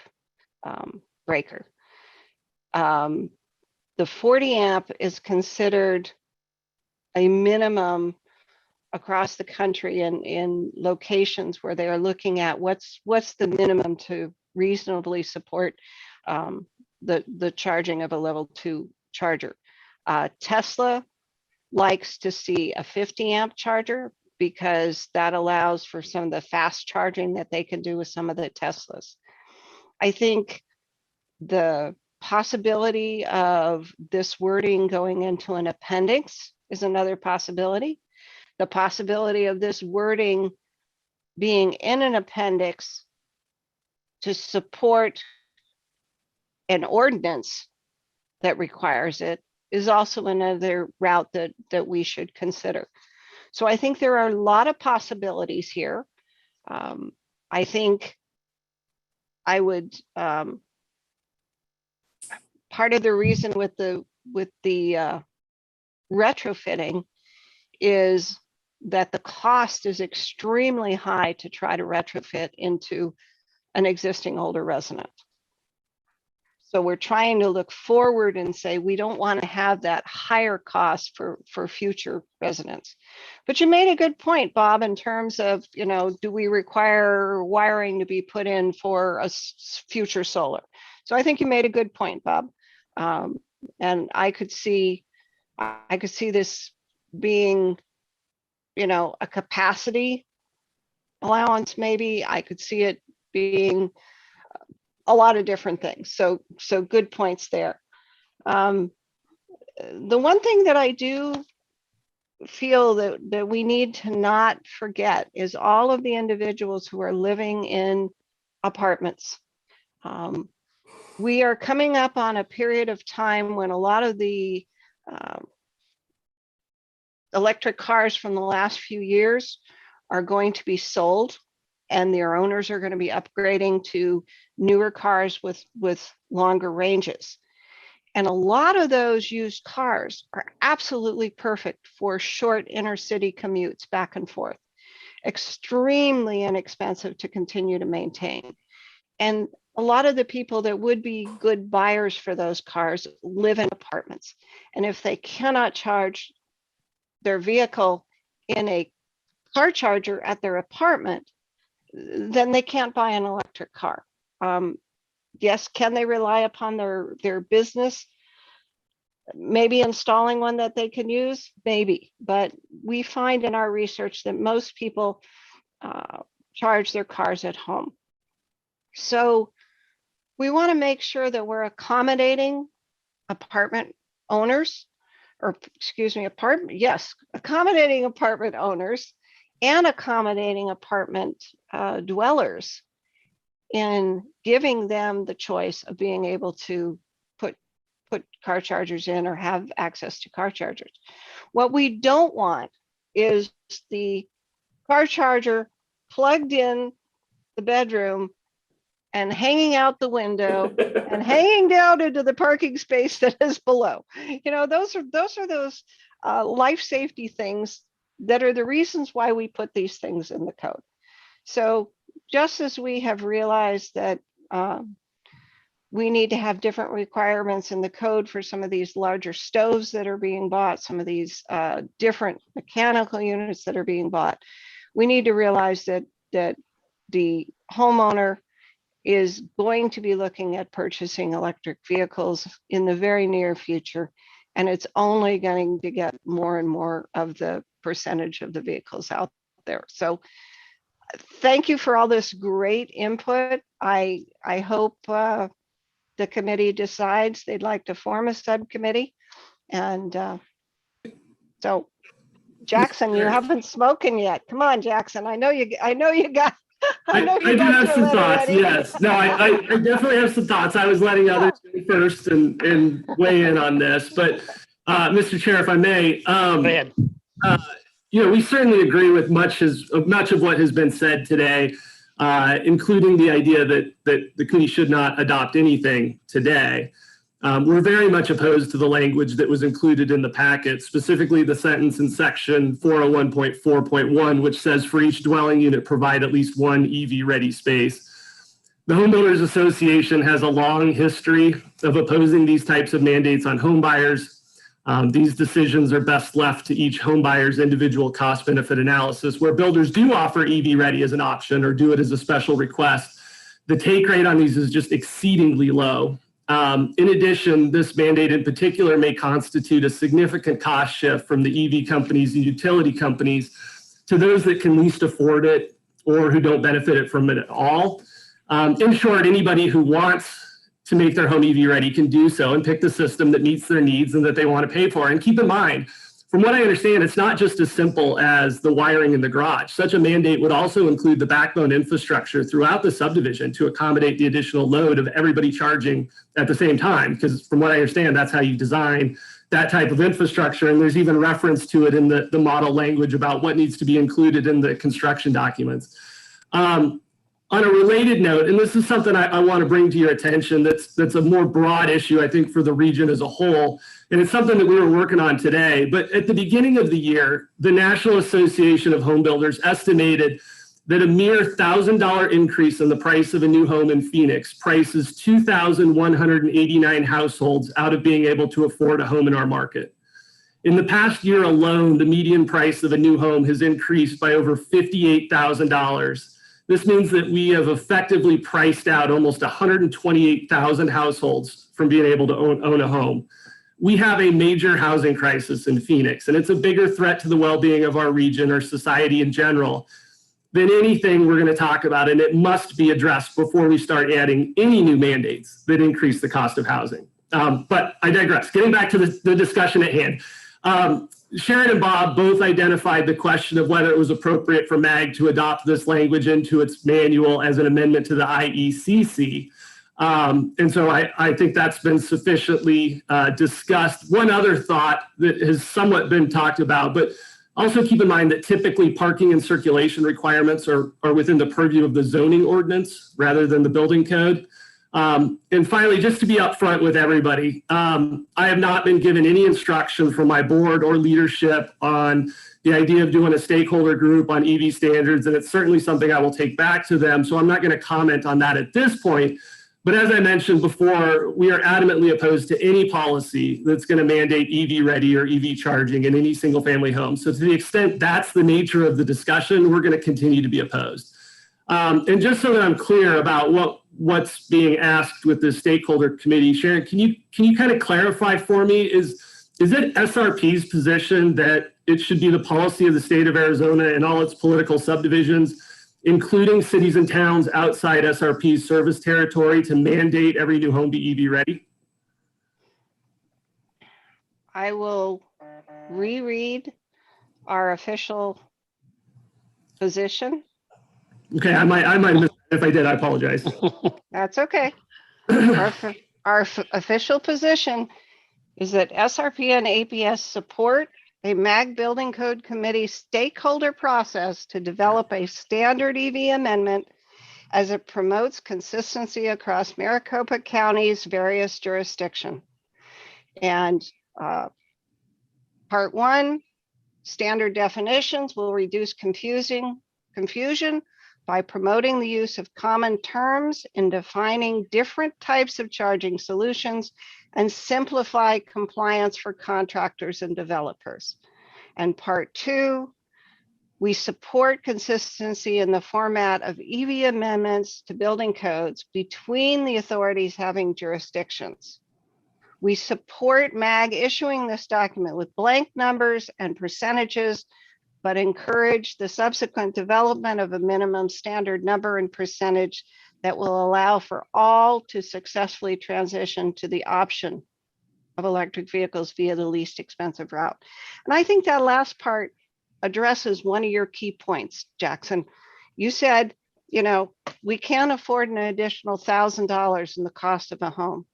breaker. The 40 amp is considered a minimum across the country in locations where they are looking at what's the minimum to reasonably support the charging of a level 2 charger. Tesla likes to see a 50 amp charger because that allows for some of the fast charging that they can do with some of the Teslas. I think the possibility of this wording going into an appendix is another possibility. The possibility of this wording being in an appendix to support an ordinance that requires it is also another route that we should consider. So I think there are a lot of possibilities here. I think I would, part of the reason with the retrofitting is that the cost is extremely high to try to retrofit into an existing older resident. So we're trying to look forward and say, we don't want to have that higher cost for future residents. But you made a good point, Bob, in terms of, you know, do we require wiring to be put in for a future solar? So I think you made a good point, Bob. And I could see this being, you know, a capacity allowance, maybe. I could see it being a lot of different things. So good points there. The one thing that I do feel that we need to not forget is all of the individuals who are living in apartments. We are coming up on a period of time when a lot of the electric cars from the last few years are going to be sold, and their owners are going to be upgrading to newer cars with longer ranges. And a lot of those used cars are absolutely perfect for short inner city commutes back and forth. extremely inexpensive to continue to maintain. And a lot of the people that would be good buyers for those cars live in apartments. And if they cannot charge their vehicle in a car charger at their apartment, then they can't buy an electric car. Yes, can they rely upon their business? Maybe installing one that they can use, maybe. But we find in our research that most people charge their cars at home. So we want to make sure that we're accommodating apartment owners, or excuse me, accommodating apartment owners and accommodating apartment dwellers in giving them the choice of being able to put car chargers in or have access to car chargers. What we don't want is the car charger plugged in the bedroom and hanging out the window and hanging down into the parking space that is below. You know, those are life safety things that are the reasons why we put these things in the code. So just as we have realized that we need to have different requirements in the code for some of these larger stoves that are being bought, some of these different mechanical units that are being bought, we need to realize that the homeowner is going to be looking at purchasing electric vehicles in the very near future, and it's only going to get more and more of the percentage of the vehicles out there. So thank you for all this great input. I hope the committee decides they'd like to form a subcommittee. And so Jackson, you haven't spoken yet. Come on, Jackson. I know you got I do have some thoughts. Yes. No, I definitely have some thoughts. I was letting others go first and weigh in on this. But Mr. Chair, if I may, Go ahead. You know, we certainly agree with much of what has been said today, including the idea that the committee should not adopt anything today. We're very much opposed to the language that was included in the packet, specifically the sentence in section 401.4.1, which says for each dwelling unit, provide at least one EV-ready space. The Home Builders Association has a long history of opposing these types of mandates on home buyers. These decisions are best left to each home buyer's individual cost-benefit analysis, where builders do offer EV-ready as an option or do it as a special request. The take rate on these is just exceedingly low. In addition, this mandate in particular may constitute a significant cost shift from the EV companies and utility companies to those that can least afford it or who don't benefit from it at all. In short, anybody who wants to make their home EV ready can do so and pick the system that meets their needs and that they want to pay for. And keep in mind, from what I understand, it's not just as simple as the wiring in the garage. Such a mandate would also include the backbone infrastructure throughout the subdivision to accommodate the additional load of everybody charging at the same time. Because from what I understand, that's how you design that type of infrastructure. And there's even reference to it in the model language about what needs to be included in the construction documents. On a related note, and this is something I want to bring to your attention that's a more broad issue, I think, for the region as a whole, and it's something that we were working on today. But at the beginning of the year, the National Association of Home Builders estimated that a mere $1,000 increase in the price of a new home in Phoenix prices 2,189 households out of being able to afford a home in our market. In the past year alone, the median price of a new home has increased by over $58,000. This means that we have effectively priced out almost 128,000 households from being able to own a home. We have a major housing crisis in Phoenix, and it's a bigger threat to the well-being of our region or society in general than anything we're going to talk about, and it must be addressed before we start adding any new mandates that increase the cost of housing. But I digress. Getting back to the discussion at hand. Sharon and Bob both identified the question of whether it was appropriate for MAG to adopt this language into its manual as an amendment to the IECC. And so I think that's been sufficiently discussed. One other thought that has somewhat been talked about, but also keep in mind that typically parking and circulation requirements are within the purview of the zoning ordinance rather than the building code. And finally, just to be upfront with everybody, I have not been given any instruction from my board or leadership on the idea of doing a stakeholder group on EV standards, and it's certainly something I will take back to them. So I'm not going to comment on that at this point. But as I mentioned before, we are adamantly opposed to any policy that's going to mandate EV ready or EV charging in any single family home. So to the extent that's the nature of the discussion, we're going to continue to be opposed. And just so that I'm clear about what's being asked with the stakeholder committee, Sharon, can you kind of clarify for me, is it SRP's position that it should be the policy of the state of Arizona and all its political subdivisions, including cities and towns outside SRP's service territory, to mandate every new home be EV ready? I will reread our official position. Okay, I might have missed it. If I did, I apologize. That's okay. Our official position is that SRP and APS support a MAG Building Code Committee stakeholder process to develop a standard EV amendment as it promotes consistency across Maricopa County's various jurisdictions. And part one, standard definitions will reduce confusion by promoting the use of common terms in defining different types of charging solutions and simplify compliance for contractors and developers. And part two, we support consistency in the format of EV amendments to building codes between the authorities having jurisdictions. We support MAG issuing this document with blank numbers and percentages, but encourage the subsequent development of a minimum standard number and percentage that will allow for all to successfully transition to the option of electric vehicles via the least expensive route. And I think that last part addresses one of your key points, Jackson. You said, you know, we can't afford an additional $1,000 in the cost of a home.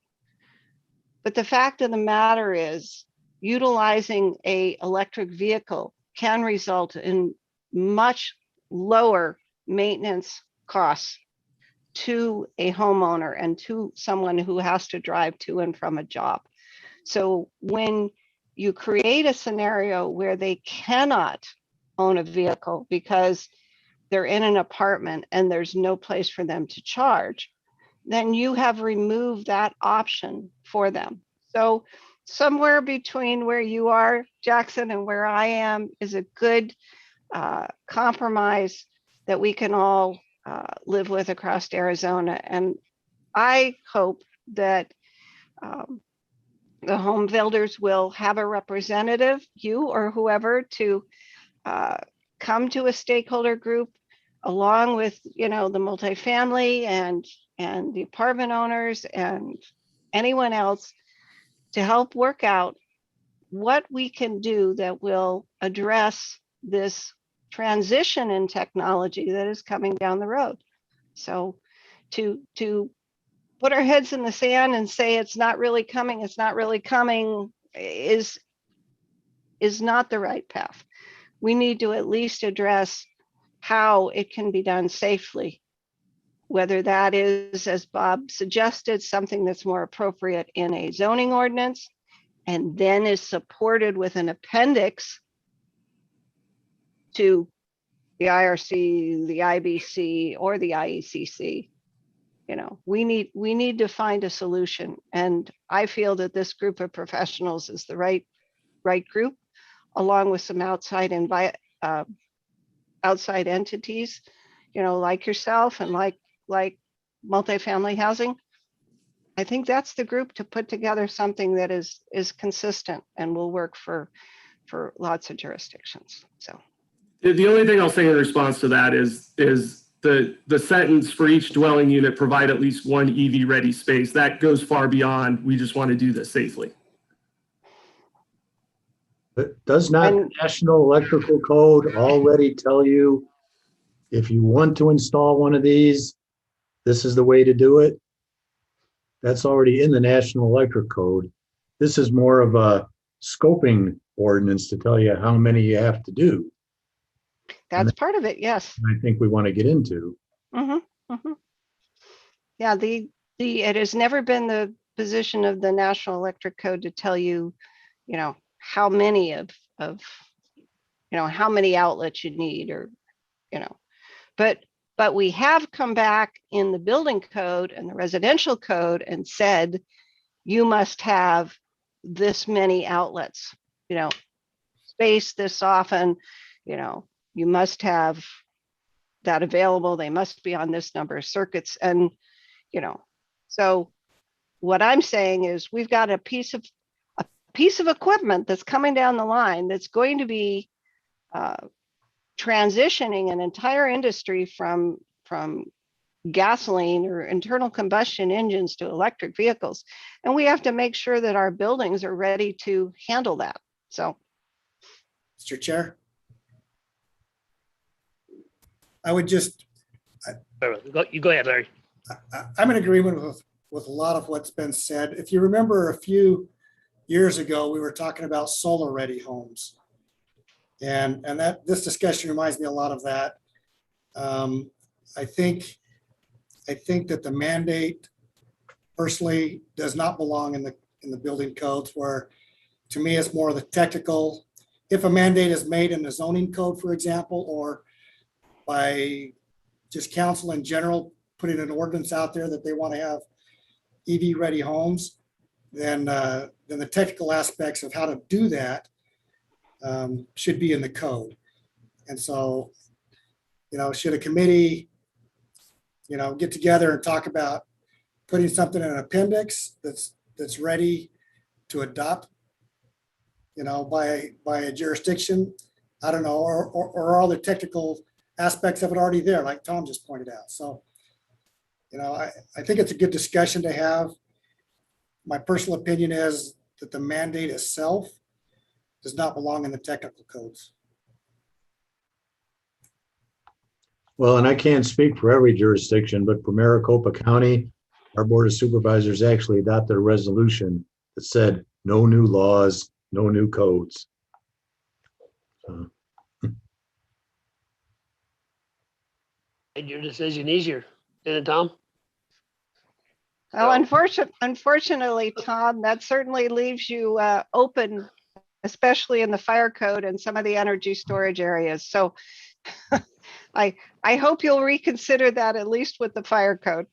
But the fact of the matter is, utilizing an electric vehicle can result in much lower maintenance costs to a homeowner and to someone who has to drive to and from a job. So when you create a scenario where they cannot own a vehicle because they're in an apartment and there's no place for them to charge, then you have removed that option for them. So somewhere between where you are, Jackson, and where I am is a good compromise that we can all live with across Arizona. And I hope that the home builders will have a representative, you or whoever, to come to a stakeholder group along with, you know, the multifamily and the apartment owners and anyone else to help work out what we can do that will address this transition in technology that is coming down the road. So to put our heads in the sand and say it's not really coming is not the right path. We need to at least address how it can be done safely, whether that is, as Bob suggested, something that's more appropriate in a zoning ordinance and then is supported with an appendix to the IRC, the IBC, or the IECC. You know, we need to find a solution. And I feel that this group of professionals is the right group, along with some outside entities, you know, like yourself and like multifamily housing. I think that's the group to put together something that is consistent and will work for lots of jurisdictions. So the only thing I'll say in response to that is the sentence for each dwelling unit provide at least one EV ready space. That goes far beyond, we just want to do this safely. But does not the National Electrical Code already tell you if you want to install one of these, this is the way to do it? That's already in the National Electric Code. This is more of a scoping ordinance to tell you how many you have to do. That's part of it, yes. I think we want to get into. Yeah, the it has never been the position of the National Electric Code to tell you, how many how many outlets you need, or, but we have come back in the building code and the residential code and said, you must have this many outlets, spaced this often, you must have that available. They must be on this number of circuits. And, so what I'm saying is we've got a piece of equipment that's coming down the line that's going to be transitioning an entire industry from gasoline or internal combustion engines to electric vehicles. And we have to make sure that our buildings are ready to handle that. So, Mr. Chair, I would just, You go ahead, Larry. I'm in agreement with a lot of what's been said. If you remember a few years ago, we were talking about solar ready homes. And that this discussion reminds me a lot of that. I think that the mandate personally does not belong in the building codes, where to me it's more of the technical. If a mandate is made in the zoning code, for example, or by just council in general, putting an ordinance out there that they want to have EV ready homes, then the technical aspects of how to do that should be in the code. And so, should a committee, get together and talk about putting something in an appendix that's ready to adopt, by a jurisdiction, I don't know, or are the technical aspects of it already there, like Tom just pointed out. So, I think it's a good discussion to have. My personal opinion is that the mandate itself does not belong in the technical codes. Well, and I can't speak for every jurisdiction, but for Maricopa County, our Board of Supervisors actually adopted a resolution that said no new laws, no new codes. Made your decision easier, didn't it, Tom? well, unfortunately, Tom, that certainly leaves you open, especially in the fire code and some of the energy storage areas. So I hope you'll reconsider that, at least with the fire code.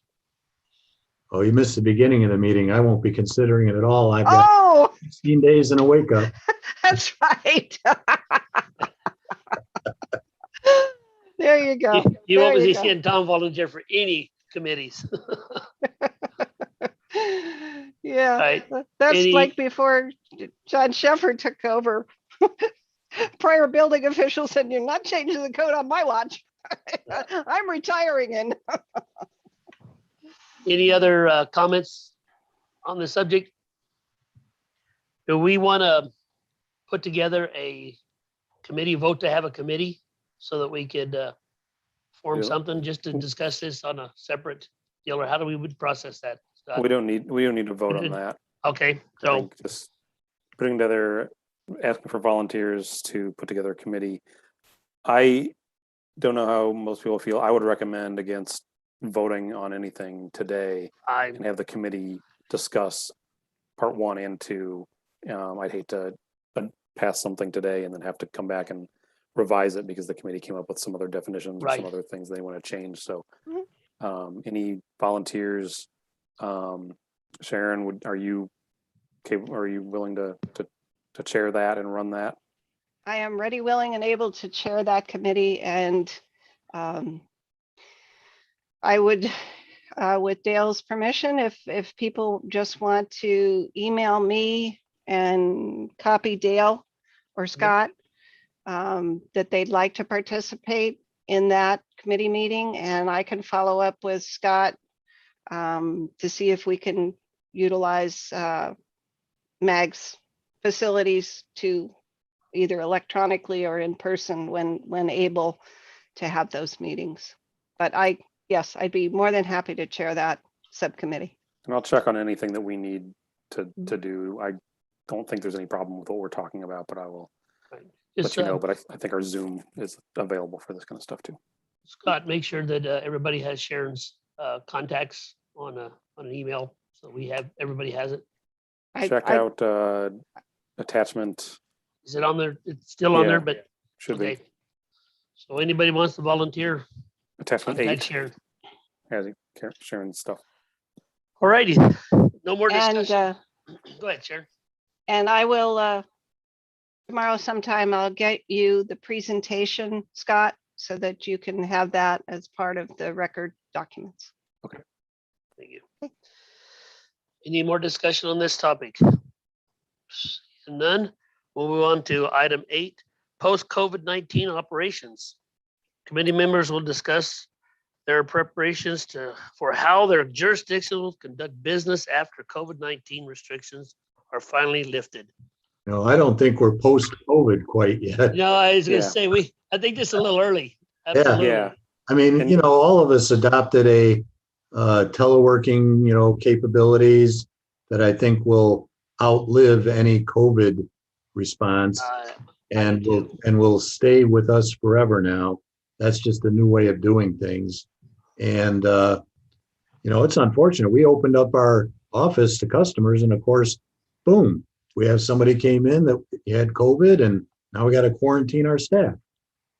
Oh, you missed the beginning of the meeting. I won't be considering it at all. I've got 16 days and a wake up. That's right. There you go. You won't There be you go. seeing Tom volunteer for any committees. Yeah, Right. that's like before John Shepard took over. Prior building officials said, "You're not changing the code on my watch." I'm retiring in. Any other comments on the subject? Do we want to put together a committee vote to have a committee so that we could form something just to discuss this on a separate deal, or how do we would process that? Scott? We don't need to vote on that. Okay, I so think just putting together, asking for volunteers to put together a committee. I don't know how most people feel. I would recommend against voting on anything today and have the committee discuss part 1 and 2. I'd hate to pass something today and then have to come back and revise it because the committee came up with some other definitions or some other things they want to change. So any volunteers? Sharon, are you willing to chair that and run that? I am ready, willing, and able to chair that committee, and I would, with Dale's permission, if people just want to email me and copy Dale or Scott, that they'd like to participate in that committee meeting, and I can follow up with Scott to see if we can utilize MAG's facilities to either electronically or in person when able to have those meetings. But yes, I'd be more than happy to chair that subcommittee. And I'll check on anything that we need to do. I don't think there's any problem with what we're talking about, but I will let you know. But I think our Zoom is available for this kind of stuff too. Scott, make sure that everybody has Sharon's contacts on an email, so everybody has it. Check out attachment. Is it on there? It's still on there, Yeah, but should okay. be So anybody wants to volunteer, attachment contact 8. Sharon. Has Sharon stuff. All righty, no more discussion. And, Go ahead, Sharon. and I will, tomorrow sometime, I'll get you the presentation, Scott, so that you can have that as part of the record documents. Okay. Thank you. Any more discussion on this topic? None. We'll move on to item 8, post-COVID-19 operations. Committee members will discuss their preparations for how their jurisdiction will conduct business after COVID-19 restrictions are finally lifted. No, I don't think we're post-COVID quite yet. No, I was gonna Yeah. say, I think just a little early. Yeah. Absolutely. Yeah. I mean, And- all of us adopted a teleworking, capabilities that I think will outlive any COVID response and will stay with us forever now. That's just a new way of doing things. And, it's unfortunate. We opened up our office to customers and of course, boom, we have somebody came in that had COVID and now we got to quarantine our staff.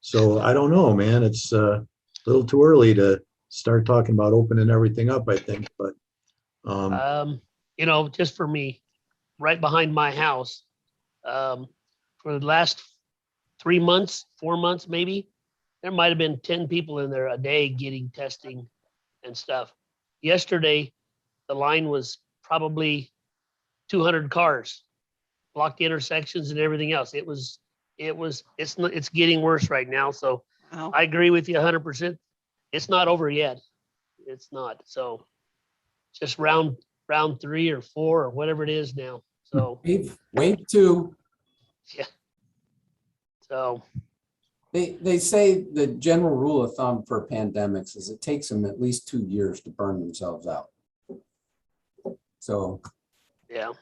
So I don't know, man, it's a little too early to start talking about opening everything up, I think, but. Just for me, right behind my house, for the last 3 months, 4 months, maybe, there might've been 10 people in there a day getting testing and stuff. Yesterday, the line was probably 200 cars, blocked intersections and everything else. It's getting worse right now. So Wow. I agree with you 100%. It's not over yet. It's not. So just round 3 or 4 or whatever it is now. So Wave 2. yeah. So They say the general rule of thumb for pandemics is it takes them at least 2 years to burn themselves out. So, yeah.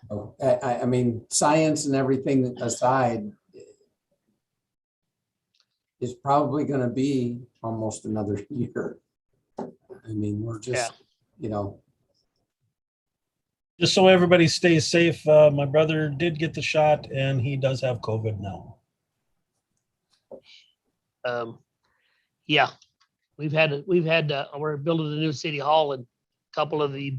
I mean, science and everything aside, it's probably going to be almost another year. I mean, we're just, Just so everybody stays safe, my brother did get the shot and he does have COVID now. Yeah, we're building a new city hall and a couple of the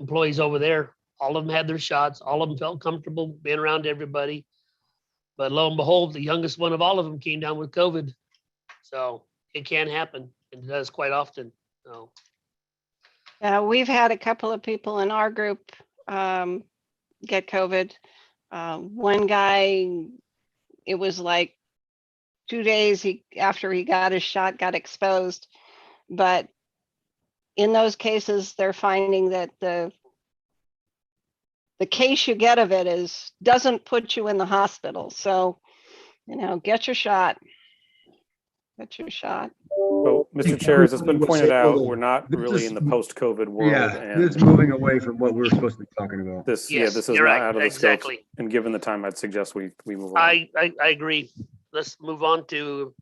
employees over there, all of them had their shots. All of them felt comfortable being around everybody. But lo and behold, the youngest one of all of them came down with COVID. So it can happen, and it does quite often. So We've had a couple of people in our group get COVID. One guy, it was like 2 days after he got his shot, got exposed. But in those cases, they're finding that the case you get of it doesn't put you in the hospital. So, get your shot. Get your shot. Well, Mr. Chair, as it's been pointed out, we're not really in the post-COVID world. Yeah, And this is moving away from what we were supposed to be talking about. this Yes, is you're not right. out of the Exactly. scope. And given the time, I'd suggest we move on. I agree. Let's move on to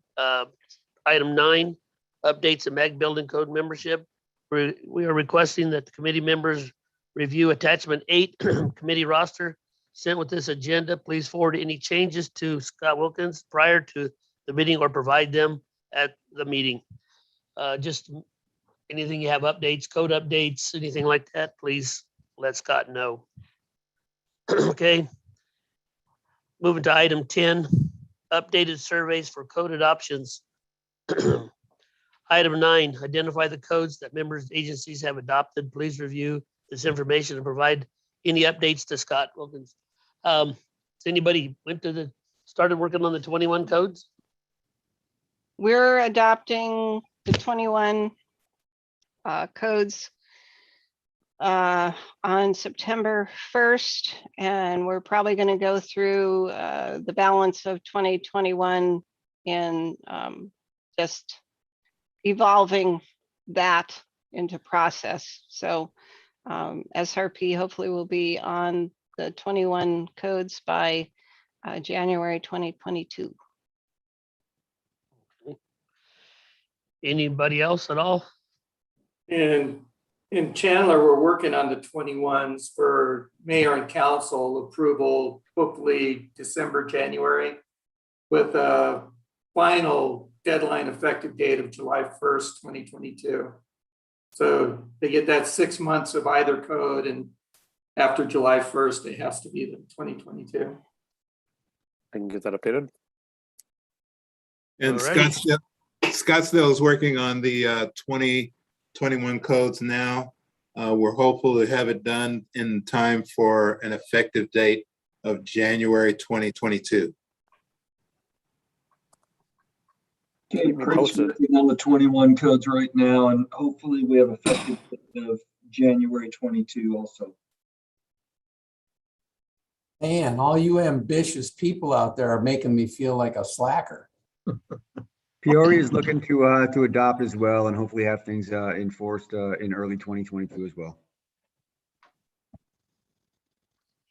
item 9, updates of MAG building code membership. We are requesting that the committee members review attachment 8, committee roster sent with this agenda. Please forward any changes to Scott Wilkins prior to the meeting or provide them at the meeting. Just anything you have updates, code updates, anything like that, please let Scott know. Okay. Moving to item 10, updated surveys for code adoptions. Item 9, identify the codes that members agencies have adopted. Please review this information and provide any updates to Scott Wilkins. Has anybody started working on the 21 codes? We're adopting the 21 codes on September 1st, and we're probably going to go through the balance of 2021 in just evolving that into process. So SRP hopefully will be on the 21 codes by January 2022. Anybody else at all? And in Chandler, we're working on the 21s for mayor and council approval, hopefully December, January, with a final deadline effective date of July 1st, 2022. So they get that 6 months of either code, and after July 1st, it has to be the 2022. I can get that updated. And Alrighty. Scottsdale is working on the 2021 codes now. We're hopeful to have it done in time for an effective date of January 2022. Keep Okay, me Craig's posted. working on the 21 codes right now, and hopefully we have effective date of January 22 also. Man, all you ambitious people out there are making me feel like a slacker. Peoria is looking to adopt as well and hopefully have things enforced in early 2022 as well.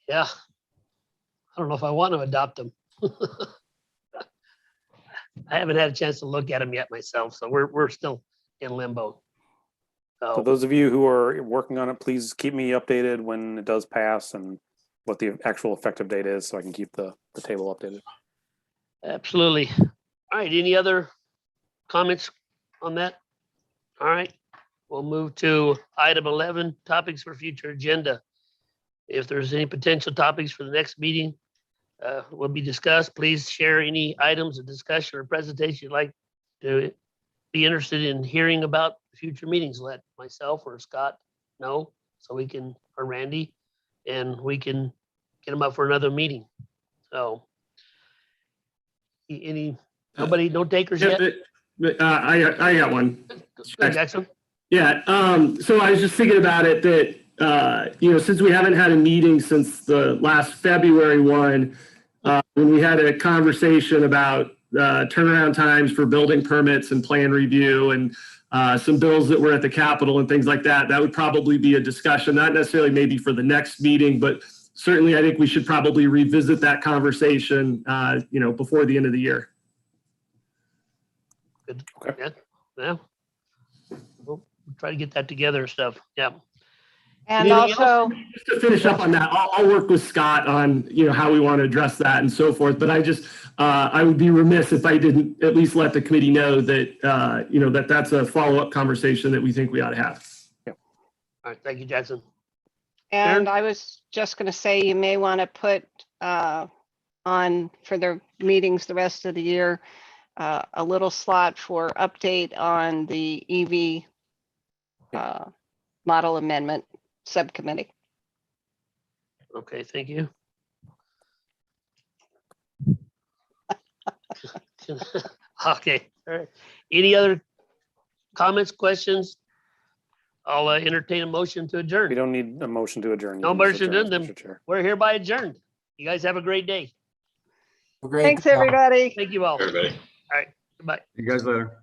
Yeah. I don't know if I want to adopt them. I haven't had a chance to look at them yet myself, so we're still in limbo. So those of you who are working on it, please keep me updated when it does pass and what the actual effective date is, so I can keep the table updated. Absolutely. All right, any other comments on that? All right, we'll move to item 11, topics for future agenda. If there's any potential topics for the next meeting will be discussed, please share any items of discussion or presentation you'd like to be interested in hearing about future meetings. Let myself or Scott know so we can, or Randy, and we can get them up for another meeting. So nobody, no takers yet? I got one. Good, Jackson. Yeah, so I was just thinking about it that, since we haven't had a meeting since the last February one, when we had a conversation about turnaround times for building permits and plan review and some bills that were at the Capitol and things like that, that would probably be a discussion, not necessarily maybe for the next meeting, but certainly I think we should probably revisit that conversation, before the end of the year. Good. Okay. Yeah. We'll try to get that together and stuff. Yeah. And Anything also, just to finish up on that, I'll work with Scott on, how we want to address that and so forth. But I would be remiss if I didn't at least let the committee know that, that's a follow-up conversation that we think we ought to have. All right. Thank you, Jackson. and I was just going to say, you may want to put on for their meetings the rest of the year, a little slot for update on the EV model amendment subcommittee. Okay, thank you. Okay, all right. Any other comments, questions? I'll entertain a motion to adjourn. We don't need a motion to adjourn. You No can just motion, adjourn, then Mr. Chair. we're hereby adjourned. You guys have a great day. Thanks, everybody. Thank you all. Everybody. All right, goodbye. See you guys later.